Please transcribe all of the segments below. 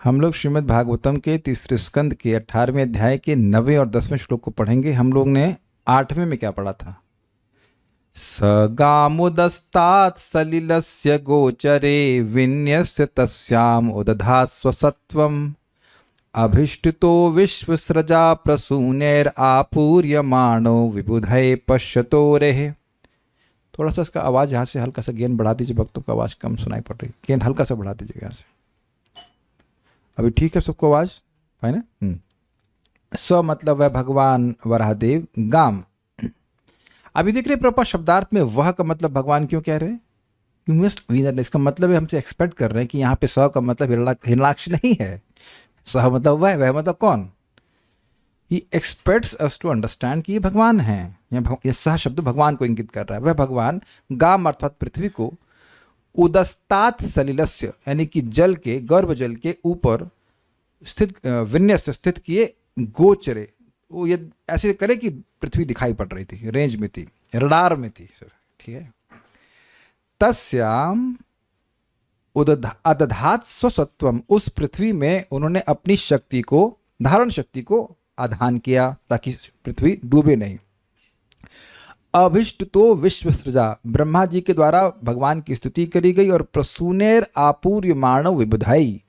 हम लोग श्रीमद् भागवतम के तीसरे स्कंद के 18वें अध्याय के 9वें और 10वें श्लोक को पढ़ेंगे। हम लोग ने 8वें में क्या पढ़ा था? स गामुदस्तात् सलिलस्य गोचरे विन्यस्य तस्याम उदधात् स्वसत्वम् अभिष्टितो विश्वसृजा प्रसूनेर आपूर्यमाणो विबुधये पश्यतो रेः। थोड़ा सा इसका आवाज़ यहाँ से हल्का सा गेन बढ़ा दीजिए, भक्तों का आवाज़ कम सुनाई पड़ रही है। गेन हल्का सा बढ़ा दीजिए यहाँ से। अभी ठीक है सबको आवाज़? है ना? स्व मतलब है भगवान वराहदेव। गाम, अभी देख रहे प्रपा शब्दार्थ में वह का मतलब भगवान क्यों कह रहे हैं? यू मस्ट वीनर, इसका मतलब है हमसे एक्सपेक्ट कर रहे हैं कि यहाँ पे स्व का मतलब हिरणाक्ष नहीं है। सह मतलब वह मतलब कौन? ही एक्सपेक्ट्स अस टू अंडरस्टैंड कि ये भगवान हैं। ये सह शब्द भगवान को इंगित कर रहा है। वह भगवान गाम अर्थात पृथ्वी को उदस्तात सलिलस्य यानी कि जल के, गर्भ जल के ऊपर स्थित, विन्यस्त स्थित किए, गोचरे, वो ये ऐसे करे कि पृथ्वी दिखाई पड़ रही थी, रेंज में थी, रडार में थी। ठीक है। तस्याम अदधात स्वसत्वम, उस पृथ्वी में उन्होंने अपनी शक्ति को, धारण शक्ति को आधान किया ताकि पृथ्वी डूबे नहीं। अभिष्ट तो विश्व सृजा, ब्रह्मा जी के द्वारा भगवान की स्तुति करी गई और प्रसूनेर आपूर्यमाण विबुधाई,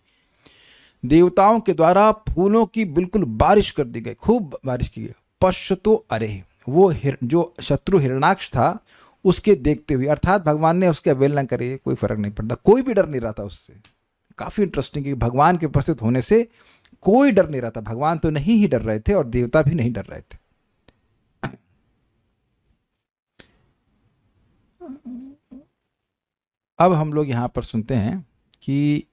देवताओं के द्वारा फूलों की बिल्कुल बारिश कर दी गई, खूब बारिश की गई। पश्यतो अरे, वो जो शत्रु हिरणाक्ष था उसके देखते हुए, अर्थात भगवान ने उसके अवहेलना करे, कोई फर्क नहीं पड़ता, कोई भी डर नहीं रहा था उससे। काफी इंटरेस्टिंग कि भगवान के उपस्थित होने से कोई डर नहीं रहा था। भगवान तो नहीं ही डर रहे थे और देवता भी नहीं डर रहे थे। अब हम लोग यहां पर सुनते हैं कि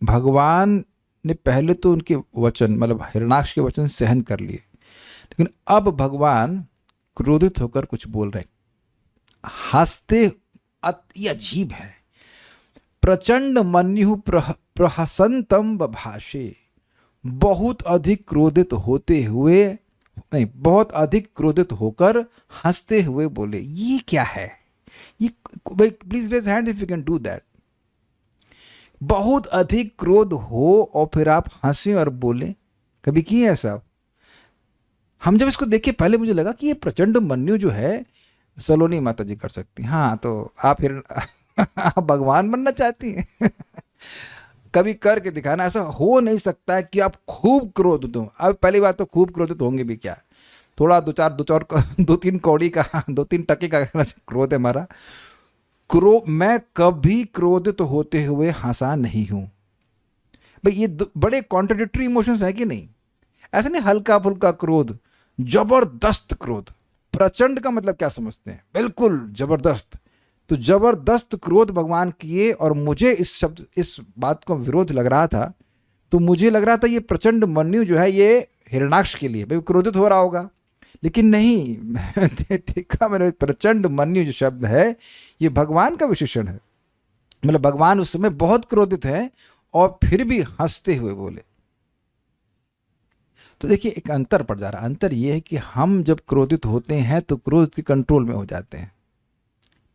भगवान ने पहले तो उनके वचन, मतलब हिरणाक्ष के वचन सहन कर लिए, लेकिन अब भगवान क्रोधित होकर कुछ बोल रहे हैं, हंसते। अति अजीब है। प्रचंड मन्यु प्रहसंतम बभाषे, बहुत अधिक क्रोधित होते हुए, नहीं, बहुत अधिक क्रोधित होकर हंसते हुए बोले। ये क्या है? ये please raise hand if you can do that. बहुत अधिक क्रोध हो और फिर आप हंसे और बोले। कभी किए ऐसा? हम जब इसको देखे पहले मुझे लगा कि ये प्रचंड मन्यु जो है सलोनी माता जी कर सकती। हाँ, तो आप फिर आप भगवान बनना चाहती हैं? कभी करके दिखाना। ऐसा हो नहीं सकता कि आप खूब क्रोधित हो। अब पहली बात तो खूब क्रोधित होंगे भी क्या, थोड़ा दो तीन कौड़ी का, 2-3 टके का क्रोध है हमारा। मैं कभी क्रोधित होते हुए हंसा नहीं हूं। भाई ये बड़े कॉन्ट्रडिक्टरी इमोशंस है कि नहीं? ऐसा नहीं हल्का फुल्का क्रोध, जबरदस्त क्रोध। प्रचंड का मतलब क्या समझते हैं? बिल्कुल जबरदस्त। तो जबरदस्त क्रोध भगवान किए और मुझे इस बात को विरोध लग रहा था। तो मुझे लग रहा था ये प्रचंड मन्यु जो है ये हिरणाक्ष के लिए भाई क्रोधित हो रहा होगा, लेकिन नहीं। देखा मैंने, प्रचंड मन्यु जो शब्द है ये भगवान का विशेषण है। मतलब भगवान उस समय बहुत क्रोधित है और फिर भी हंसते हुए बोले। तो देखिए एक अंतर पड़ जा रहा है। अंतर ये है कि हम जब क्रोधित होते हैं तो क्रोध के कंट्रोल में हो जाते हैं।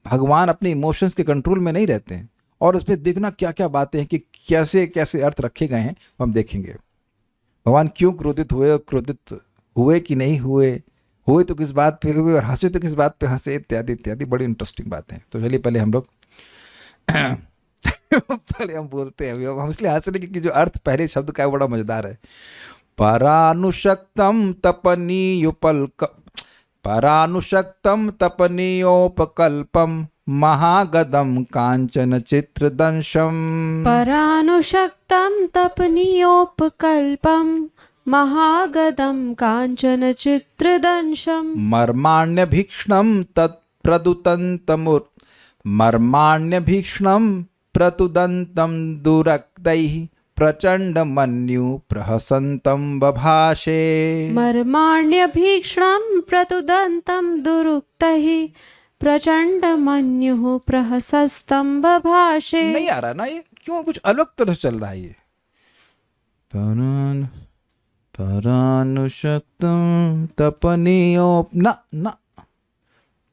भगवान अपने इमोशंस के कंट्रोल में नहीं रहते हैं। और उसमें देखना क्या क्या बातें हैं कि कैसे कैसे अर्थ रखे गए हैं हम देखेंगे। भगवान क्यों क्रोधित हुए और क्रोधित हुए कि नहीं हुए तो किस बात पे हुए और हंसे तो किस बात पे हंसे, इत्यादि इत्यादि। बड़ी इंटरेस्टिंग बातें हैं। तो चलिए पहले हम लोग पहले हम बोलते हैं। हम इसलिए हंस रहे क्योंकि जो अर्थ पहले शब्द का है बड़ा मजेदार है। परानुशक्तम तपनीयोपकल्पम महागदम कांचन चित्रदंशम। परानुशक्तं तपनीयोपकल्पं महागदं काञ्चन चित्रदंशं। मर्माण्यभीक्ष्णं प्रतुदन्तं दुरक्तैः प्रचंड मन्यु प्रहसन्तं बभाषे। मर्माण्यभीक्ष्णं प्रतुदन्तं दुरुक्तैः प्रचंड मन्युः प्रहसस्तं बभाषे। नहीं आ रहा ना ये? क्यों? कुछ अलग तरह चल रहा है ये। परानुशक्तम तपनीयोप ना।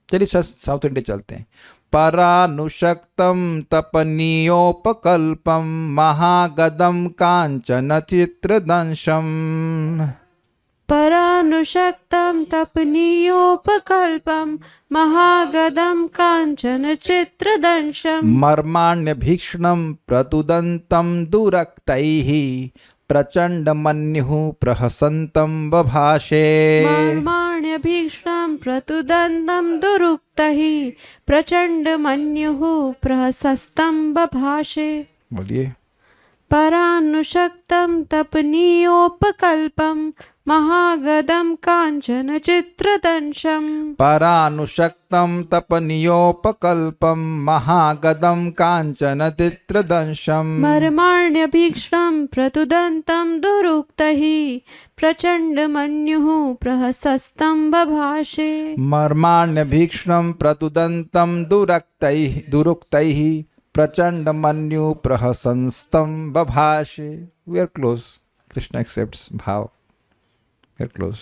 चलिए साउथ इंडिया चलते हैं। परानुशक्तं तपनीयोपकल्पं महागदं काञ्चन चित्रदंशम्। परानुशक्तं तपनीयोपकल्पं महागदं काञ्चन चित्रदंशम्। मर्माण्यभीक्ष्णं प्रतुदन्तं दुरक्तैः प्रचण्डमन्युः प्रहसन्तं बभाषे। मर्माण्यभीक्ष्णं प्रतुदन्तं दुरुक्तैः प्रचण्डमन्युः प्रहसस्तं बभाषे। बोलिए। परानुशक्तं तपनीयोपकल्पं महागदं काञ्चन चित्रदंशम्। परानुशक्तं तपनीयोपकल्पं महागदं काञ्चन चित्रदंशम्। मर्माण्यभीक्ष्णं प्रतुदन्तं दुरुक्तैः प्रचण्डमन्युः प्रहसस्तं बभाषे। मर्माण्यभीक्ष्णं प्रतुदन्तं दुरुक्तैः प्रचण्डमन्यु प्रहसंस्तं बभाषे। We are close. Krishna accepts bhav. We are close.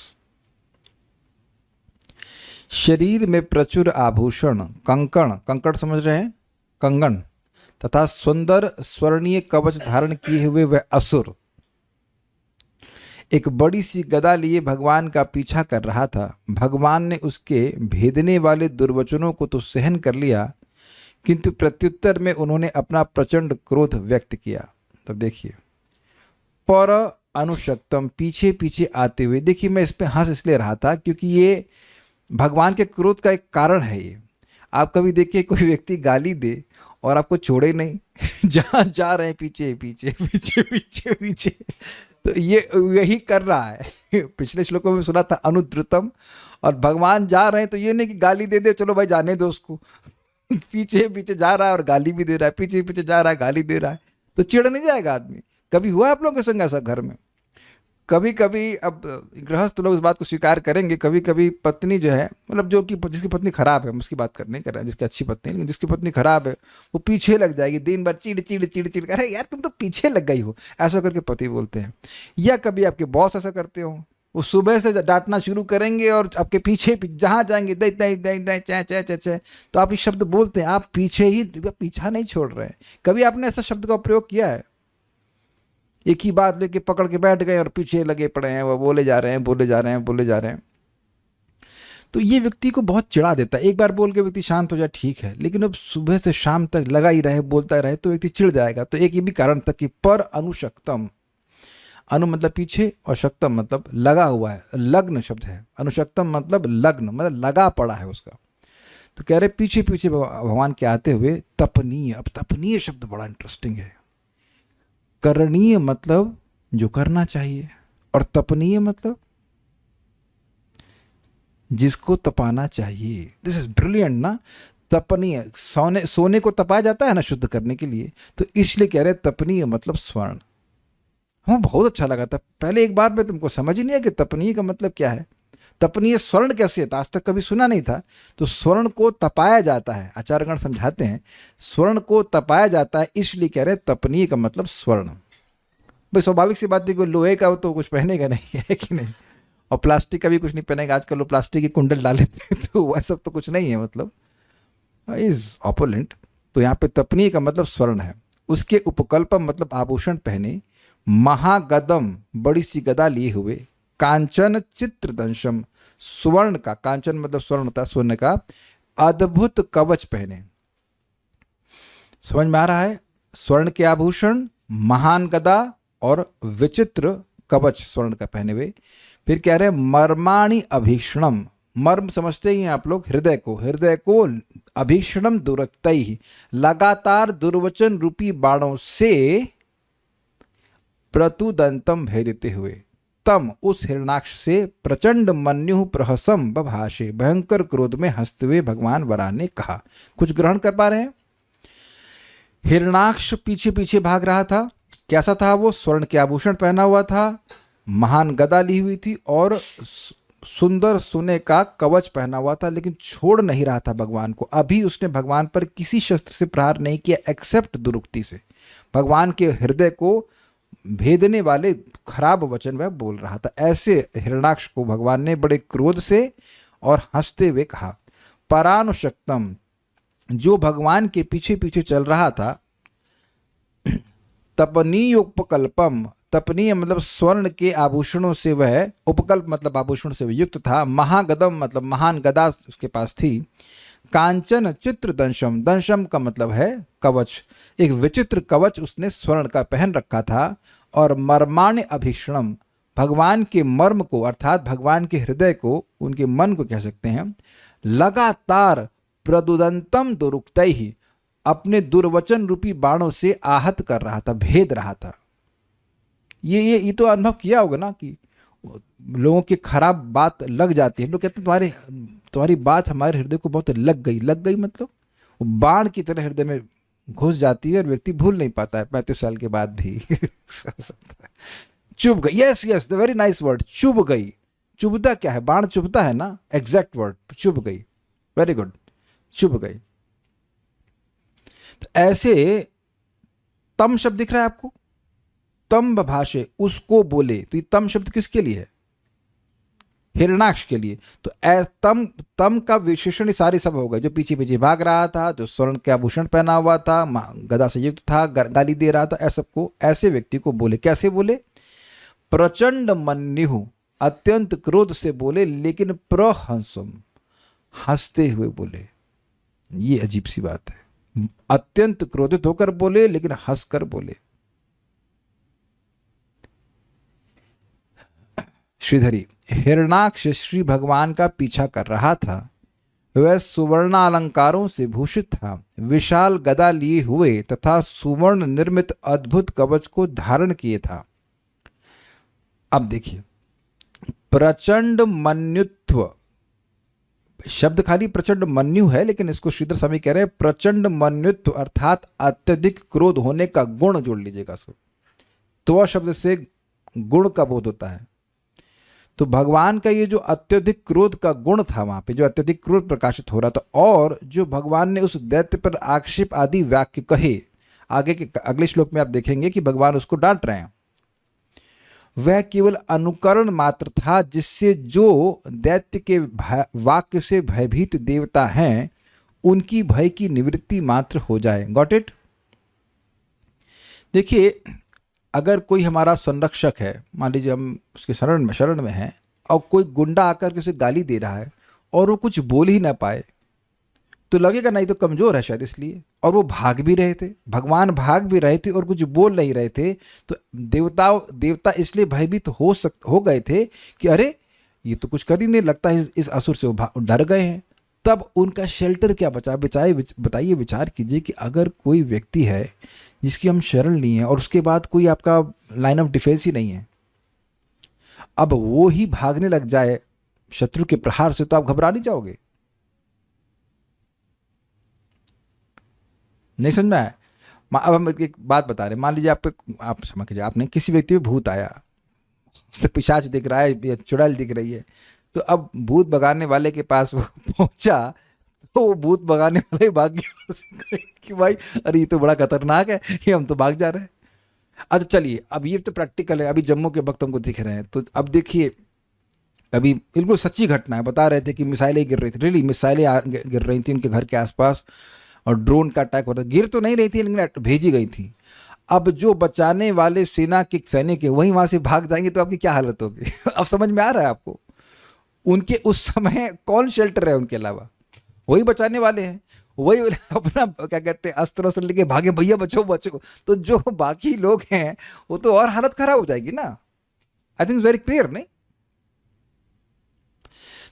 शरीर में प्रचुर आभूषण, कंकण समझ रहे हैं, कंगन तथा सुंदर स्वर्णीय कवच धारण किए हुए वह असुर एक बड़ी सी गदा लिए भगवान का पीछा कर रहा था। भगवान ने उसके भेदने वाले दुर्वचनों को तो सहन कर लिया, किंतु प्रत्युत्तर में उन्होंने अपना प्रचंड क्रोध व्यक्त किया। तब देखिए, पर अनुशक्तम, पीछे पीछे आते हुए। देखिए, मैं इस पे हंस इसलिए रहा था क्योंकि ये भगवान के क्रोध का एक कारण है। ये आप कभी देखिए, कोई व्यक्ति गाली दे और आपको छोड़े नहीं, जहाँ जा रहे हैं पीछे पीछे पीछे पीछे पीछे, तो ये यही कर रहा है। पिछले श्लोकों में सुना था अनुद्रुतम, और भगवान जा रहे हैं तो ये नहीं कि गाली दे दे, चलो भाई जाने दो उसको। पीछे पीछे जा रहा है और गाली भी दे रहा है, पीछे पीछे जा रहा है गाली दे रहा है, तो चिढ़ नहीं जाएगा आदमी? कभी हुआ आप लोगों के संग ऐसा घर में? कभी कभी, अब गृहस्थ लोग इस बात को स्वीकार करेंगे, कभी कभी पत्नी जो है, मतलब जो कि जिसकी पत्नी खराब है, हम उसकी बात नहीं कर रहे हैं, जिसकी अच्छी पत्नी, लेकिन जिसकी पत्नी खराब है, वो पीछे लग जाएगी दिन भर, चिड़ चिड़ चिड़ चिड़, अरे यार तुम तो पीछे लग गई हो, ऐसा करके पति बोलते हैं। या कभी आपके बॉस ऐसा करते हो, वो सुबह से डांटना शुरू करेंगे और आपके पीछे जहाँ जाएंगे दई दई दई दई चे चे चे चे, तो आप ये शब्द बोलते हैं, आप पीछे ही, पीछा नहीं छोड़ रहे हैं। कभी आपने ऐसा शब्द का प्रयोग किया है? एक ही बात लेके पकड़ के बैठ गए और पीछे लगे पड़े हैं, वो बोले जा रहे हैं बोले जा रहे हैं बोले जा रहे हैं, तो ये व्यक्ति को बहुत चिढ़ा देता है। एक बार बोल के व्यक्ति शांत हो जाए ठीक है, लेकिन अब सुबह से शाम तक लगा ही रहे, बोलता रहे, तो व्यक्ति चिढ़ जाएगा। तो एक ये भी कारण था कि पर अनुशक्तम, अनु मतलब पीछे और शक्तम मतलब लगा हुआ है, लग्न शब्द है। अनुशक्तम मतलब लग्न, मतलब लगा पड़ा है उसका। तो कह रहे पीछे पीछे भगवान के आते हुए तपनीय। अब तपनीय शब्द बड़ा इंटरेस्टिंग है। करणीय मतलब जो करना चाहिए, और तपनीय मतलब जिसको तपाना चाहिए। दिस इज ब्रिलियंट ना। तपनीय, सोने को तपाया जाता है ना शुद्ध करने के लिए, तो इसलिए कह रहे तपनीय मतलब स्वर्ण। हमें बहुत अच्छा लगा था। पहले एक बार में तुमको समझ ही नहीं है कि तपनीय का मतलब क्या है। तपनीय स्वर्ण कैसे है, आज तक कभी सुना नहीं था। तो स्वर्ण को तपाया जाता है, आचार्यगण समझाते हैं स्वर्ण को तपाया जाता है, इसलिए कह रहे तपनीय का मतलब स्वर्ण। भाई स्वाभाविक सी बात है कि लोहे का तो कुछ पहनेगा नहीं, है कि नहीं, और प्लास्टिक का भी कुछ नहीं पहनेगा। आजकल लोग प्लास्टिक की कुंडल डाल लेते हैं, तो वह सब तो कुछ नहीं है, मतलब इज ऑपोलेंट। तो यहाँ पे तपनीय का मतलब स्वर्ण है। उसके उपकल्पम मतलब आभूषण पहने, महागदम बड़ी सी गदा लिए हुए, कांचन चित्रदंशम स्वर्ण का, कांचन मतलब स्वर्ण होता है, स्वर्ण का अद्भुत कवच पहने। समझ में आ रहा है? स्वर्ण के आभूषण, महान गदा और विचित्र कवच स्वर्ण का पहने हुए। फिर कह रहे मर्माणि अभीषणम, मर्म समझते ही हैं आप लोग, हृदय को, हृदय को अभीषणम दुरक्तैहि, लगातार दुर्वचन रूपी बाणों से प्रतुदंतम भेदते हुए, तम उस हिरणाक्ष से प्रचंड मन्यु प्रहसम बभाषे, भयंकर क्रोध में हंसते हुए भगवान वराह ने कहा। कुछ ग्रहण कर पा रहे हैं? हिरणाक्ष पीछे पीछे भाग रहा था। कैसा था वो? स्वर्ण के आभूषण पहना हुआ था, महान गदा ली हुई थी और सुंदर सोने का कवच पहना हुआ था, लेकिन छोड़ नहीं रहा था भगवान को। अभी उसने भगवान पर किसी शस्त्र से प्रहार नहीं किया एक्सेप्ट दुरुक्ति से। भगवान के हृदय को भेदने वाले खराब वचन वह बोल रहा था। ऐसे हिरणाक्ष को भगवान ने बड़े क्रोध से और हंसते हुए कहा। परानुशक्तम, जो भगवान के पीछे पीछे चल रहा था, तपनीयोपकल्पम, तपनीय मतलब स्वर्ण के आभूषणों से वह, उपकल्प मतलब आभूषण से वह युक्त था, महागदम मतलब महान गदा उसके पास थी, कांचन चित्र दंशम, दंशम का मतलब है कवच, एक विचित्र कवच उसने स्वर्ण का पहन रखा था, और मर्माण्य अभीषणम, भगवान के मर्म को अर्थात भगवान के हृदय को, उनके मन को कह सकते हैं, लगातार प्रदुदंतम दुरुक्तै ही, अपने दुर्वचन रूपी बाणों से आहत कर रहा था, भेद रहा था। ये तो अनुभव किया होगा ना कि लोगों की खराब बात लग जाती है, लोग कहते हैं तुम्हारी बात हमारे हृदय को बहुत लग गई मतलब वो बाण की तरह हृदय में घुस जाती है और व्यक्ति भूल नहीं पाता है 35 साल के बाद भी। चुभ गई, yes yes, the very nice word, चुभ गई। चुभता क्या है, बाण चुभता है ना, एग्जैक्ट वर्ड, चुभ गई, वेरी गुड, चुभ गई। तो ऐसे तम शब्द दिख रहा है आपको, तम बभाषे, उसको बोले, तो ये तम शब्द किसके लिए है, हिरणाक्ष के लिए। तो तम का विशेषण सारे सब हो गए, जो पीछे पीछे भाग रहा था, जो स्वर्ण के आभूषण पहना हुआ था, गदा से युक्त था, गाली दे रहा था, ऐसे व्यक्ति को बोले। कैसे बोले, प्रचंड मन्यु, अत्यंत क्रोध से बोले, लेकिन प्रहंसम, हंसते हुए बोले। ये अजीब सी बात है, अत्यंत क्रोधित होकर बोले लेकिन हंसकर बोले। श्रीधरी, हिरणाक्ष श्री भगवान का पीछा कर रहा था, वह सुवर्ण अलंकारों से भूषित था, विशाल गदा लिए हुए तथा सुवर्ण निर्मित अद्भुत कवच को धारण किए था। अब देखिए, प्रचंड मन्युत्व शब्द खाली प्रचंड मन्यु है, लेकिन इसको श्रीधर स्वामी कह रहे हैं प्रचंड मन्युत्व अर्थात अत्यधिक क्रोध होने का गुण जोड़ लीजिएगा इसको, तो शब्द से गुण का बोध होता है। तो भगवान का ये जो अत्यधिक क्रोध का गुण था, वहां पे जो अत्यधिक क्रोध प्रकाशित हो रहा था, और जो भगवान ने उस दैत्य पर आक्षेप आदि वाक्य कहे, आगे के अगले श्लोक में आप देखेंगे कि भगवान उसको डांट रहे हैं, वह केवल अनुकरण मात्र था, जिससे जो दैत्य के वाक्य से भयभीत देवता हैं उनकी भय की निवृत्ति मात्र हो जाए। Got it. देखिए, अगर कोई हमारा संरक्षक है, मान लीजिए हम उसके शरण में हैं, और कोई गुंडा आकर के उसे गाली दे रहा है और वो कुछ बोल ही ना पाए, तो लगेगा नहीं तो कमज़ोर है शायद इसलिए, और वो भाग भी रहे थे, भगवान भाग भी रहे थे और कुछ बोल नहीं रहे थे, तो देवता इसलिए भयभीत हो गए थे कि अरे ये तो कुछ कर ही नहीं, लगता है इस असुर से वो डर गए हैं। तब उनका शेल्टर क्या बताइए, विचार कीजिए कि अगर कोई व्यक्ति है जिसकी हम शरण लिए हैं और उसके बाद कोई आपका लाइन ऑफ डिफेंस ही नहीं है, अब वो ही भागने लग जाए शत्रु के प्रहार से, तो आप घबरा नहीं जाओगे? नहीं समझ में आया? अब हम एक बात बता रहे हैं, मान लीजिए आप समझ लीजिए आपने किसी व्यक्ति में भूत आया, उससे पिशाच दिख रहा है या चुड़ैल दिख रही है, तो अब भूत भगाने वाले के पास वो पहुंचा, तो वो भूत भगाने वाला ही भाग गया कि भाई अरे ये तो बड़ा खतरनाक है, ये हम तो भाग जा रहे हैं। अच्छा चलिए, अब ये तो प्रैक्टिकल है, अभी जम्मू के वक्त हमको दिख रहे हैं, तो अब देखिए, अभी बिल्कुल सच्ची घटना है, बता रहे थे कि मिसाइलें गिर रही थी, रियली मिसाइलें गिर रही थी उनके घर के आसपास, और ड्रोन का अटैक होता, गिर तो नहीं रही थी लेकिन भेजी गई थी। अब जो बचाने वाले सेना के सैनिक है वहीं वहां से भाग जाएंगे तो आपकी क्या हालत होगी? अब समझ में आ रहा है आपको? उनके उस समय कौन शेल्टर है उनके अलावा? वही बचाने वाले हैं, वही अपना क्या कहते हैं अस्त्र लेके भागे, भैया बचो बचो। तो जो बाकी लोग हैं वो तो और हालत खराब हो जाएगी ना। आई थिंक वेरी क्लियर, नहीं?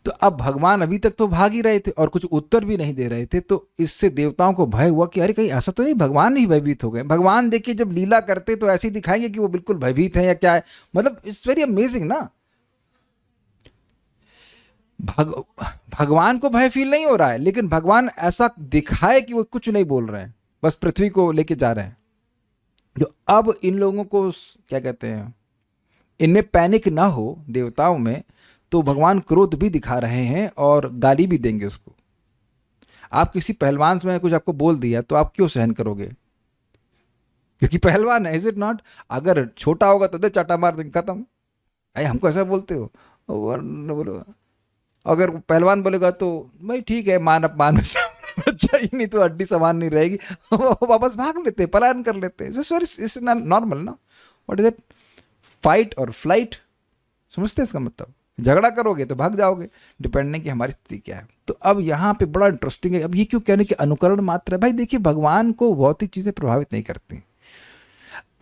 तो अब भगवान अभी तक तो भाग ही रहे थे और कुछ उत्तर भी नहीं दे रहे थे, तो इससे देवताओं को भय हुआ कि अरे कहीं ऐसा तो नहीं भगवान ही भयभीत हो गए। भगवान देखिए जब लीला करते तो ऐसे ही दिखाएंगे कि वो बिल्कुल भयभीत है या क्या है, मतलब इट्स वेरी अमेजिंग ना। भगवान को भय फील नहीं हो रहा है, लेकिन भगवान ऐसा दिखाए कि वो कुछ नहीं बोल रहे हैं, बस पृथ्वी को लेके जा रहे हैं। जो अब इन लोगों को क्या कहते हैं, इनमें पैनिक ना हो देवताओं में, तो भगवान क्रोध भी दिखा रहे हैं और गाली भी देंगे उसको। आप किसी पहलवान से कुछ आपको बोल दिया तो आप क्यों सहन करोगे? क्योंकि पहलवान है, इज इट नॉट? अगर छोटा होगा तो दे चाटा मार देंगे, खत्म। अरे हमको ऐसा बोलते हो, बोलो। अगर पहलवान बोलेगा तो भाई ठीक है, मान अपमान में बच्चा ही नहीं तो हड्डी सामान नहीं रहेगी, वो वापस भाग लेते हैं, पलायन कर लेते हैं। इट्स नॉर्मल ना। What is it? फाइट और फ्लाइट, समझते हैं इसका मतलब? झगड़ा करोगे तो भाग जाओगे, डिपेंडिंग कि हमारी स्थिति क्या है। तो अब यहाँ पे बड़ा इंटरेस्टिंग है। अब ये क्यों कहने कि अनुकरण मात्र है? भाई देखिए, भगवान को भौतिक चीज़ें प्रभावित नहीं करती।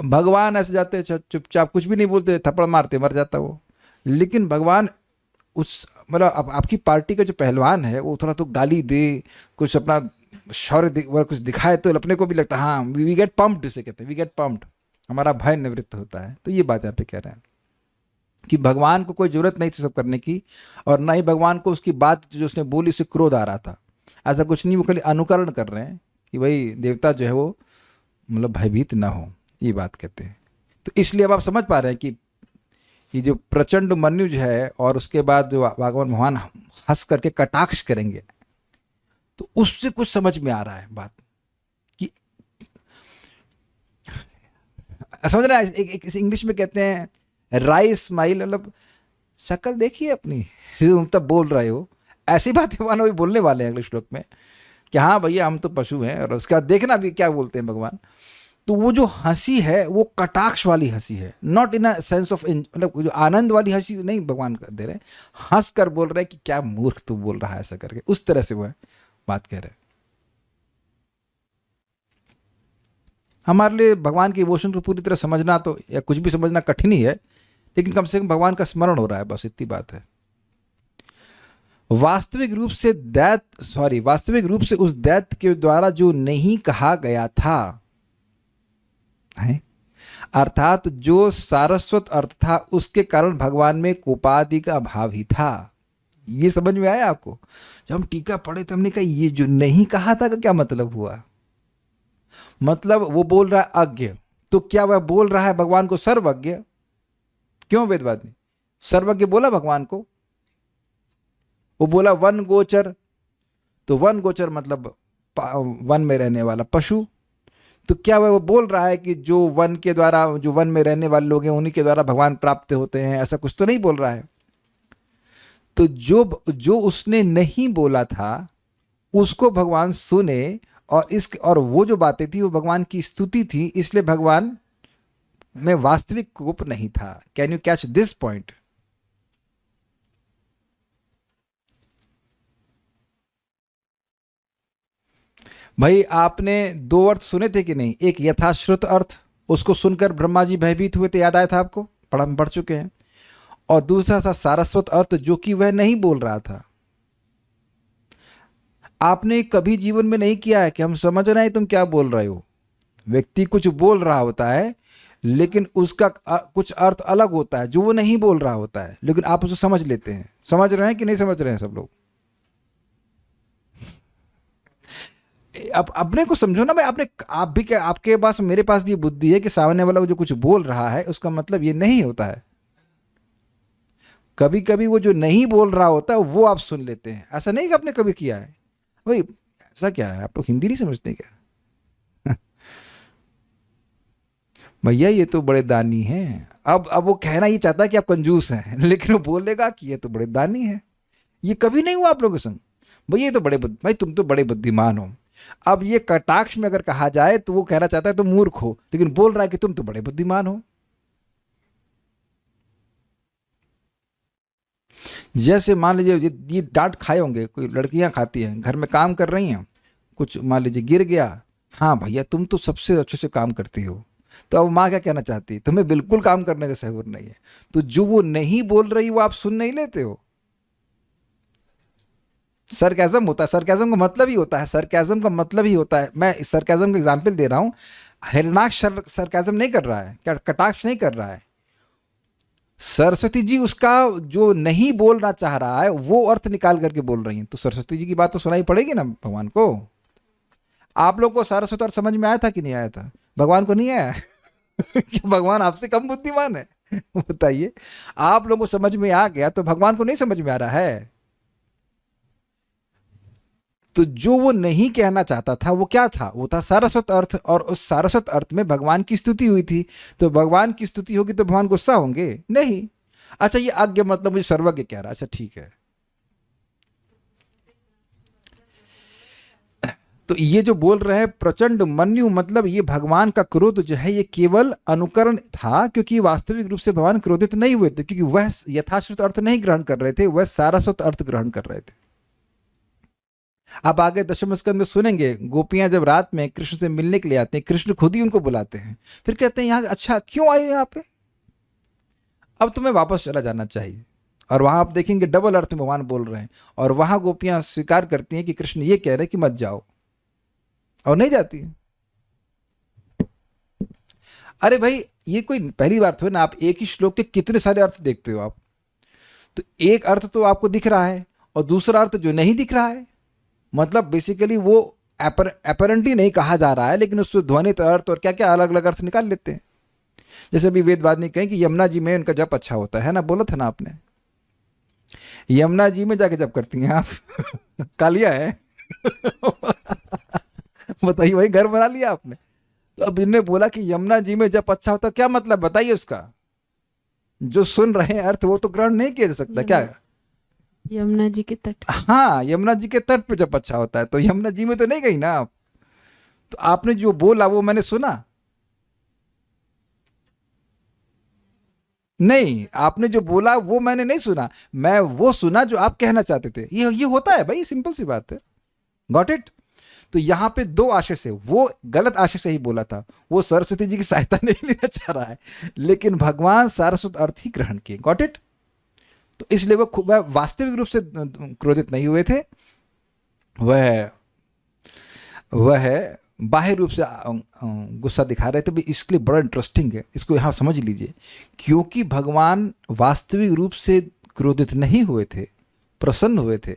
भगवान ऐसे जाते चुपचाप कुछ भी नहीं बोलते, थप्पड़ मारते मर जाता वो। लेकिन भगवान उस मतलब आपकी पार्टी का जो पहलवान है वो थोड़ा तो गाली दे, कुछ अपना शौर्य कुछ दिखाए तो अपने को भी लगता है हाँ वी गेट पम्प्ड, इसे कहते हैं वी गेट पम्प्ड, हमारा भय निवृत्त होता है। तो ये बात यहाँ पे कह रहे हैं कि भगवान को कोई जरूरत नहीं थी सब करने की, और ना ही भगवान को उसकी बात जो उसने बोली उससे क्रोध आ रहा था। ऐसा कुछ नहीं, वो खाली अनुकरण कर रहे हैं कि भाई देवता जो है वो मतलब भयभीत ना हो, ये बात कहते हैं। तो इसलिए अब आप समझ पा रहे हैं कि ये जो प्रचंड मन्यु जो है और उसके बाद जो भगवान हंस करके कटाक्ष करेंगे, तो उससे कुछ समझ में आ रहा है बात कि समझ रहा है। एक इंग्लिश में कहते हैं राई स्माइल, मतलब शक्ल देखिए अपनी, तुम तब बोल रहे हो। ऐसी बातें भगवान अभी बोलने वाले हैं अगले श्लोक में कि हाँ भैया हम तो पशु हैं, और उसका देखना भी क्या बोलते हैं भगवान। तो वो जो हंसी है वो कटाक्ष वाली हंसी है, not in a sense of, मतलब जो आनंद वाली हंसी नहीं भगवान कर दे रहे हैं, हंस कर बोल रहे हैं कि क्या मूर्ख तू बोल रहा है ऐसा करके, उस तरह से वो है बात कह रहे हैं। हमारे लिए भगवान के इमोशन को पूरी तरह समझना तो या कुछ भी समझना कठिन ही है, लेकिन कम से कम भगवान का स्मरण हो रहा है, बस इतनी बात है। वास्तविक रूप से उस दैत्य के द्वारा जो नहीं कहा गया था है, अर्थात जो सारस्वत अर्थ था, उसके कारण भगवान में कोपादि का अभाव ही था। ये समझ में आया आपको? जब हम टीका पढ़े तो हमने कहा ये जो नहीं कहा था का क्या मतलब हुआ? मतलब वो बोल रहा है अज्ञ, तो क्या वह बोल रहा है भगवान को सर्वज्ञ? क्यों वेदवादी सर्वज्ञ बोला भगवान को? वो बोला वन गोचर, तो वन गोचर मतलब वन में रहने वाला पशु। तो क्या वह वो बोल रहा है कि जो वन के द्वारा, जो वन में रहने वाले लोग हैं उन्हीं के द्वारा भगवान प्राप्त होते हैं? ऐसा कुछ तो नहीं बोल रहा है। तो जो उसने नहीं बोला था उसको भगवान सुने, और वो जो बातें थी वो भगवान की स्तुति थी, इसलिए भगवान में वास्तविक कोप नहीं था। Can you catch this point? भाई आपने दो अर्थ सुने थे कि नहीं? एक यथाश्रुत अर्थ, उसको सुनकर ब्रह्मा जी भयभीत हुए थे, याद आया था आपको? पढ़ चुके हैं। और दूसरा था सारस्वत अर्थ, जो कि वह नहीं बोल रहा था। आपने कभी जीवन में नहीं किया है कि हम समझ रहे हैं तुम क्या बोल रहे हो? व्यक्ति कुछ बोल रहा होता है लेकिन उसका कुछ अर्थ अलग होता है जो वो नहीं बोल रहा होता है, लेकिन आप उसे समझ लेते हैं। समझ रहे हैं कि नहीं समझ रहे हैं सब लोग? अब अपने को समझो ना भाई। आप भी क्या, आपके पास मेरे पास भी बुद्धि है कि सामने वाला जो कुछ बोल रहा है उसका मतलब ये नहीं होता है। कभी कभी वो जो नहीं बोल रहा होता है वो आप सुन लेते हैं। ऐसा नहीं कि आपने कभी किया है? भाई ऐसा क्या है, आप लोग हिंदी नहीं समझते क्या? भैया ये तो बड़े दानी हैं। अब वो कहना ये चाहता है कि आप कंजूस हैं, लेकिन वो बोलेगा कि ये तो बड़े दानी हैं। ये कभी नहीं हुआ आप लोगों के संग? भैया ये तो भाई तुम तो बड़े बुद्धिमान हो। अब ये कटाक्ष में अगर कहा जाए तो वो कहना चाहता है तुम मूर्ख हो, लेकिन बोल रहा है कि तुम तो बड़े बुद्धिमान हो। जैसे मान लीजिए ये डांट खाए होंगे, कोई लड़कियां खाती हैं, घर में काम कर रही हैं, कुछ मान लीजिए गिर गया, हाँ भैया तुम तो सबसे अच्छे से काम करती हो। तो अब माँ क्या कहना चाहती है? तुम्हें बिल्कुल काम करने का सहूर नहीं है। तो जो वो नहीं बोल रही वो आप सुन नहीं लेते हो। सरकाज़म होता है, सरकाज़म का मतलब ही होता है, सरकाज़म का मतलब ही होता है। मैं इस सरकाज़म का एग्जाम्पल दे रहा हूँ। हिरणाक्ष सरकाज़म नहीं कर रहा है, क्या कटाक्ष नहीं कर रहा है। सरस्वती जी उसका जो नहीं बोलना चाह रहा है वो अर्थ निकाल करके बोल रही हैं। तो सरस्वती जी की बात तो सुनाई पड़ेगी ना भगवान को। आप लोग को सारस्वत अर्थ समझ में आया था कि नहीं आया था? भगवान को नहीं आया? क्या भगवान आपसे कम बुद्धिमान है? बताइए, आप लोगों को समझ में आ गया तो भगवान को नहीं समझ में आ रहा है? तो जो वो नहीं कहना चाहता था वो क्या था? वो था सारस्वत अर्थ, और उस सारस्वत अर्थ में भगवान की स्तुति हुई थी। तो भगवान की स्तुति होगी तो भगवान गुस्सा होंगे? नहीं। अच्छा ये आज्ञ मतलब मुझे सर्वज्ञ कह रहा है, अच्छा ठीक है। तो ये जो बोल रहे हैं प्रचंड मन्यु, मतलब ये भगवान का क्रोध जो है ये केवल अनुकरण था, क्योंकि वास्तविक रूप से भगवान क्रोधित नहीं हुए थे, क्योंकि वह यथाश्रुत अर्थ नहीं ग्रहण कर रहे थे, वह सारस्वत अर्थ ग्रहण कर रहे थे। अब आगे दशम स्कंद में सुनेंगे, गोपियां जब रात में कृष्ण से मिलने के लिए आते हैं, कृष्ण खुद ही उनको बुलाते हैं, फिर कहते हैं यहाँ अच्छा क्यों आए यहाँ पे, अब तुम्हें वापस चला जाना चाहिए। और वहां आप देखेंगे डबल अर्थ में भगवान बोल रहे हैं, और वहां गोपियां स्वीकार करती हैं कि कृष्ण ये कह रहे हैं कि मत जाओ, और नहीं जाती है। अरे भाई ये कोई पहली बार थोड़ी ना, आप एक ही श्लोक के कितने सारे अर्थ देखते हो आप, तो एक अर्थ तो आपको दिख रहा है और दूसरा अर्थ जो नहीं दिख रहा है, मतलब बेसिकली वो अपरेंटली नहीं कहा जा रहा है, लेकिन उससे ध्वनित अर्थ और क्या क्या अलग अलग अर्थ निकाल लेते हैं। जैसे अभी वेदवाद ने कहें कि यमुना जी में उनका जप अच्छा होता है ना, बोला था ना आपने, यमुना जी में जाके जप करती हैं आप कालिया है बताइए भाई, घर बना लिया आपने। तो अब इन्होंने बोला कि यमुना जी में जब अच्छा होता, क्या मतलब बताइए उसका, जो सुन रहे हैं अर्थ वो तो ग्रहण नहीं किया जा सकता क्या? यमुना जी के तट। हाँ, यमुना जी के तट पे जब अच्छा होता है, तो यमुना जी में तो नहीं गई ना आप। तो आपने जो बोला वो मैंने सुना नहीं, आपने जो बोला वो मैंने नहीं सुना, मैं वो सुना जो आप कहना चाहते थे। ये होता है भाई, सिंपल सी बात है। Got it? तो यहां पे दो आशय से, वो गलत आशय से ही बोला था, वो सरस्वती जी की सहायता नहीं लेना चाह रहा है, लेकिन भगवान सारस्वत अर्थ ही ग्रहण किए। Got it? तो इसलिए वह वास्तविक रूप से क्रोधित नहीं हुए थे, वह बाह्य रूप से गुस्सा दिखा रहे थे भी। इसके लिए बड़ा इंटरेस्टिंग है, इसको यहाँ समझ लीजिए। क्योंकि भगवान वास्तविक रूप से क्रोधित नहीं हुए थे, प्रसन्न हुए थे,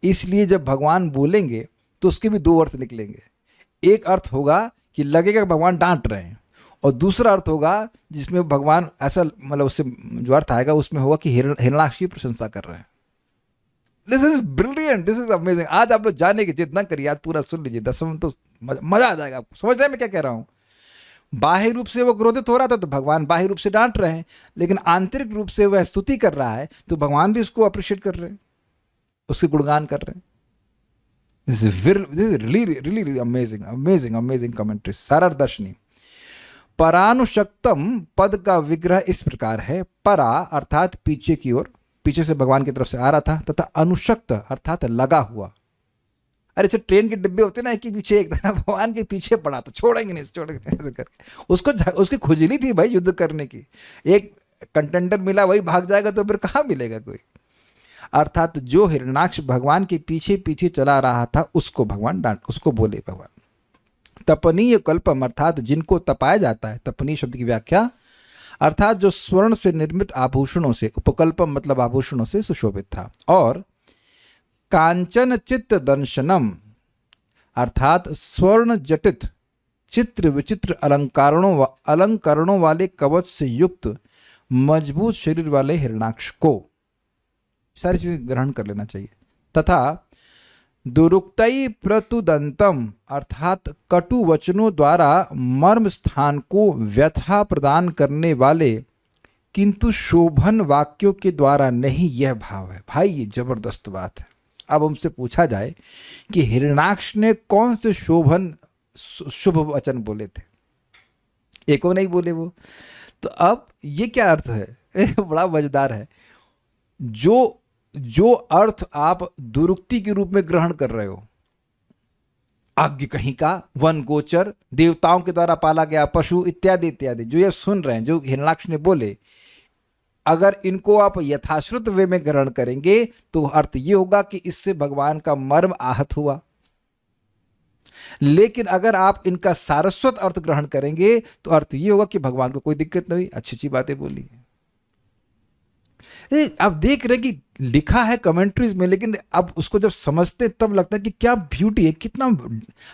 इसलिए जब भगवान बोलेंगे तो उसके भी दो अर्थ निकलेंगे। एक अर्थ होगा कि लगेगा भगवान डांट रहे हैं, और दूसरा अर्थ होगा जिसमें भगवान ऐसा, मतलब उससे जो अर्थ आएगा उसमें होगा कि हिरण्याक्ष की प्रशंसा कर रहे हैं। This is brilliant, this is amazing. आज आप लोग जाने की जिद ना करिए, आज पूरा सुन लीजिए, दसम तो मजा आ जाएगा आपको। समझ रहे हैं मैं क्या कह रहा हूँ? बाह्य रूप से वो क्रोधित हो रहा था तो भगवान बाह्य रूप से डांट रहे हैं, लेकिन आंतरिक रूप से वह स्तुति कर रहा है तो भगवान भी उसको अप्रिशिएट कर रहे हैं, उसके गुणगान कर रहे हैं। This is really amazing commentary। सारा दर्शनी परानुशक्तम पद का विग्रह इस प्रकार है। परा अर्थात पीछे की ओर, पीछे से भगवान की तरफ से आ रहा था, तथा अनुशक्त अर्थात लगा हुआ। अरे जैसे ट्रेन के डिब्बे होते ना, कि पीछे एक भगवान के पीछे पड़ा तो छोड़ेंगे नहीं, छोड़ेंगे ऐसे करके। उसकी खुजली थी भाई युद्ध करने की। एक कंटेंडर मिला वही भाग जाएगा तो फिर कहाँ मिलेगा कोई। अर्थात जो हिरण्याक्ष भगवान के पीछे पीछे चला रहा था उसको भगवान उसको बोले भगवान। तपनीय कल्पम अर्थात जिनको तपाया जाता है। तपनीय शब्द की व्याख्या अर्थात जो स्वर्ण से निर्मित आभूषणों से, उपकल्पम मतलब आभूषणों से सुशोभित था। और कांचन चित्त दंशनम अर्थात स्वर्ण जटित चित्र विचित्र अलंकरणों वाले कवच से युक्त मजबूत शरीर वाले हिरण्याक्ष को सारी चीजें ग्रहण कर लेना चाहिए। तथा दुरुक्तई प्रतुदंतम अर्थात कटु वचनों द्वारा मर्म स्थान को व्यथा प्रदान करने वाले किंतु शोभन वाक्यों के द्वारा नहीं, यह भाव है। भाई ये जबरदस्त बात है। अब हमसे पूछा जाए कि हिरण्याक्ष ने कौन से शोभन शुभ वचन बोले थे, एको नहीं बोले वो। तो अब ये क्या अर्थ है बड़ा मजेदार है। जो अर्थ आप दुरुक्ति के रूप में ग्रहण कर रहे हो, आज्ञ कहीं का, वन गोचर, देवताओं के द्वारा पाला गया पशु इत्यादि इत्यादि, जो ये सुन रहे हैं, जो हिरण्याक्ष ने बोले, अगर इनको आप यथाश्रुत वे में ग्रहण करेंगे तो अर्थ ये होगा कि इससे भगवान का मर्म आहत हुआ। लेकिन अगर आप इनका सारस्वत अर्थ ग्रहण करेंगे तो अर्थ ये होगा कि भगवान को कोई दिक्कत नहीं, अच्छी अच्छी बातें बोली। आप देख रहे कि लिखा है कमेंट्रीज में, लेकिन अब उसको जब समझते तब लगता है कि क्या ब्यूटी है, कितना,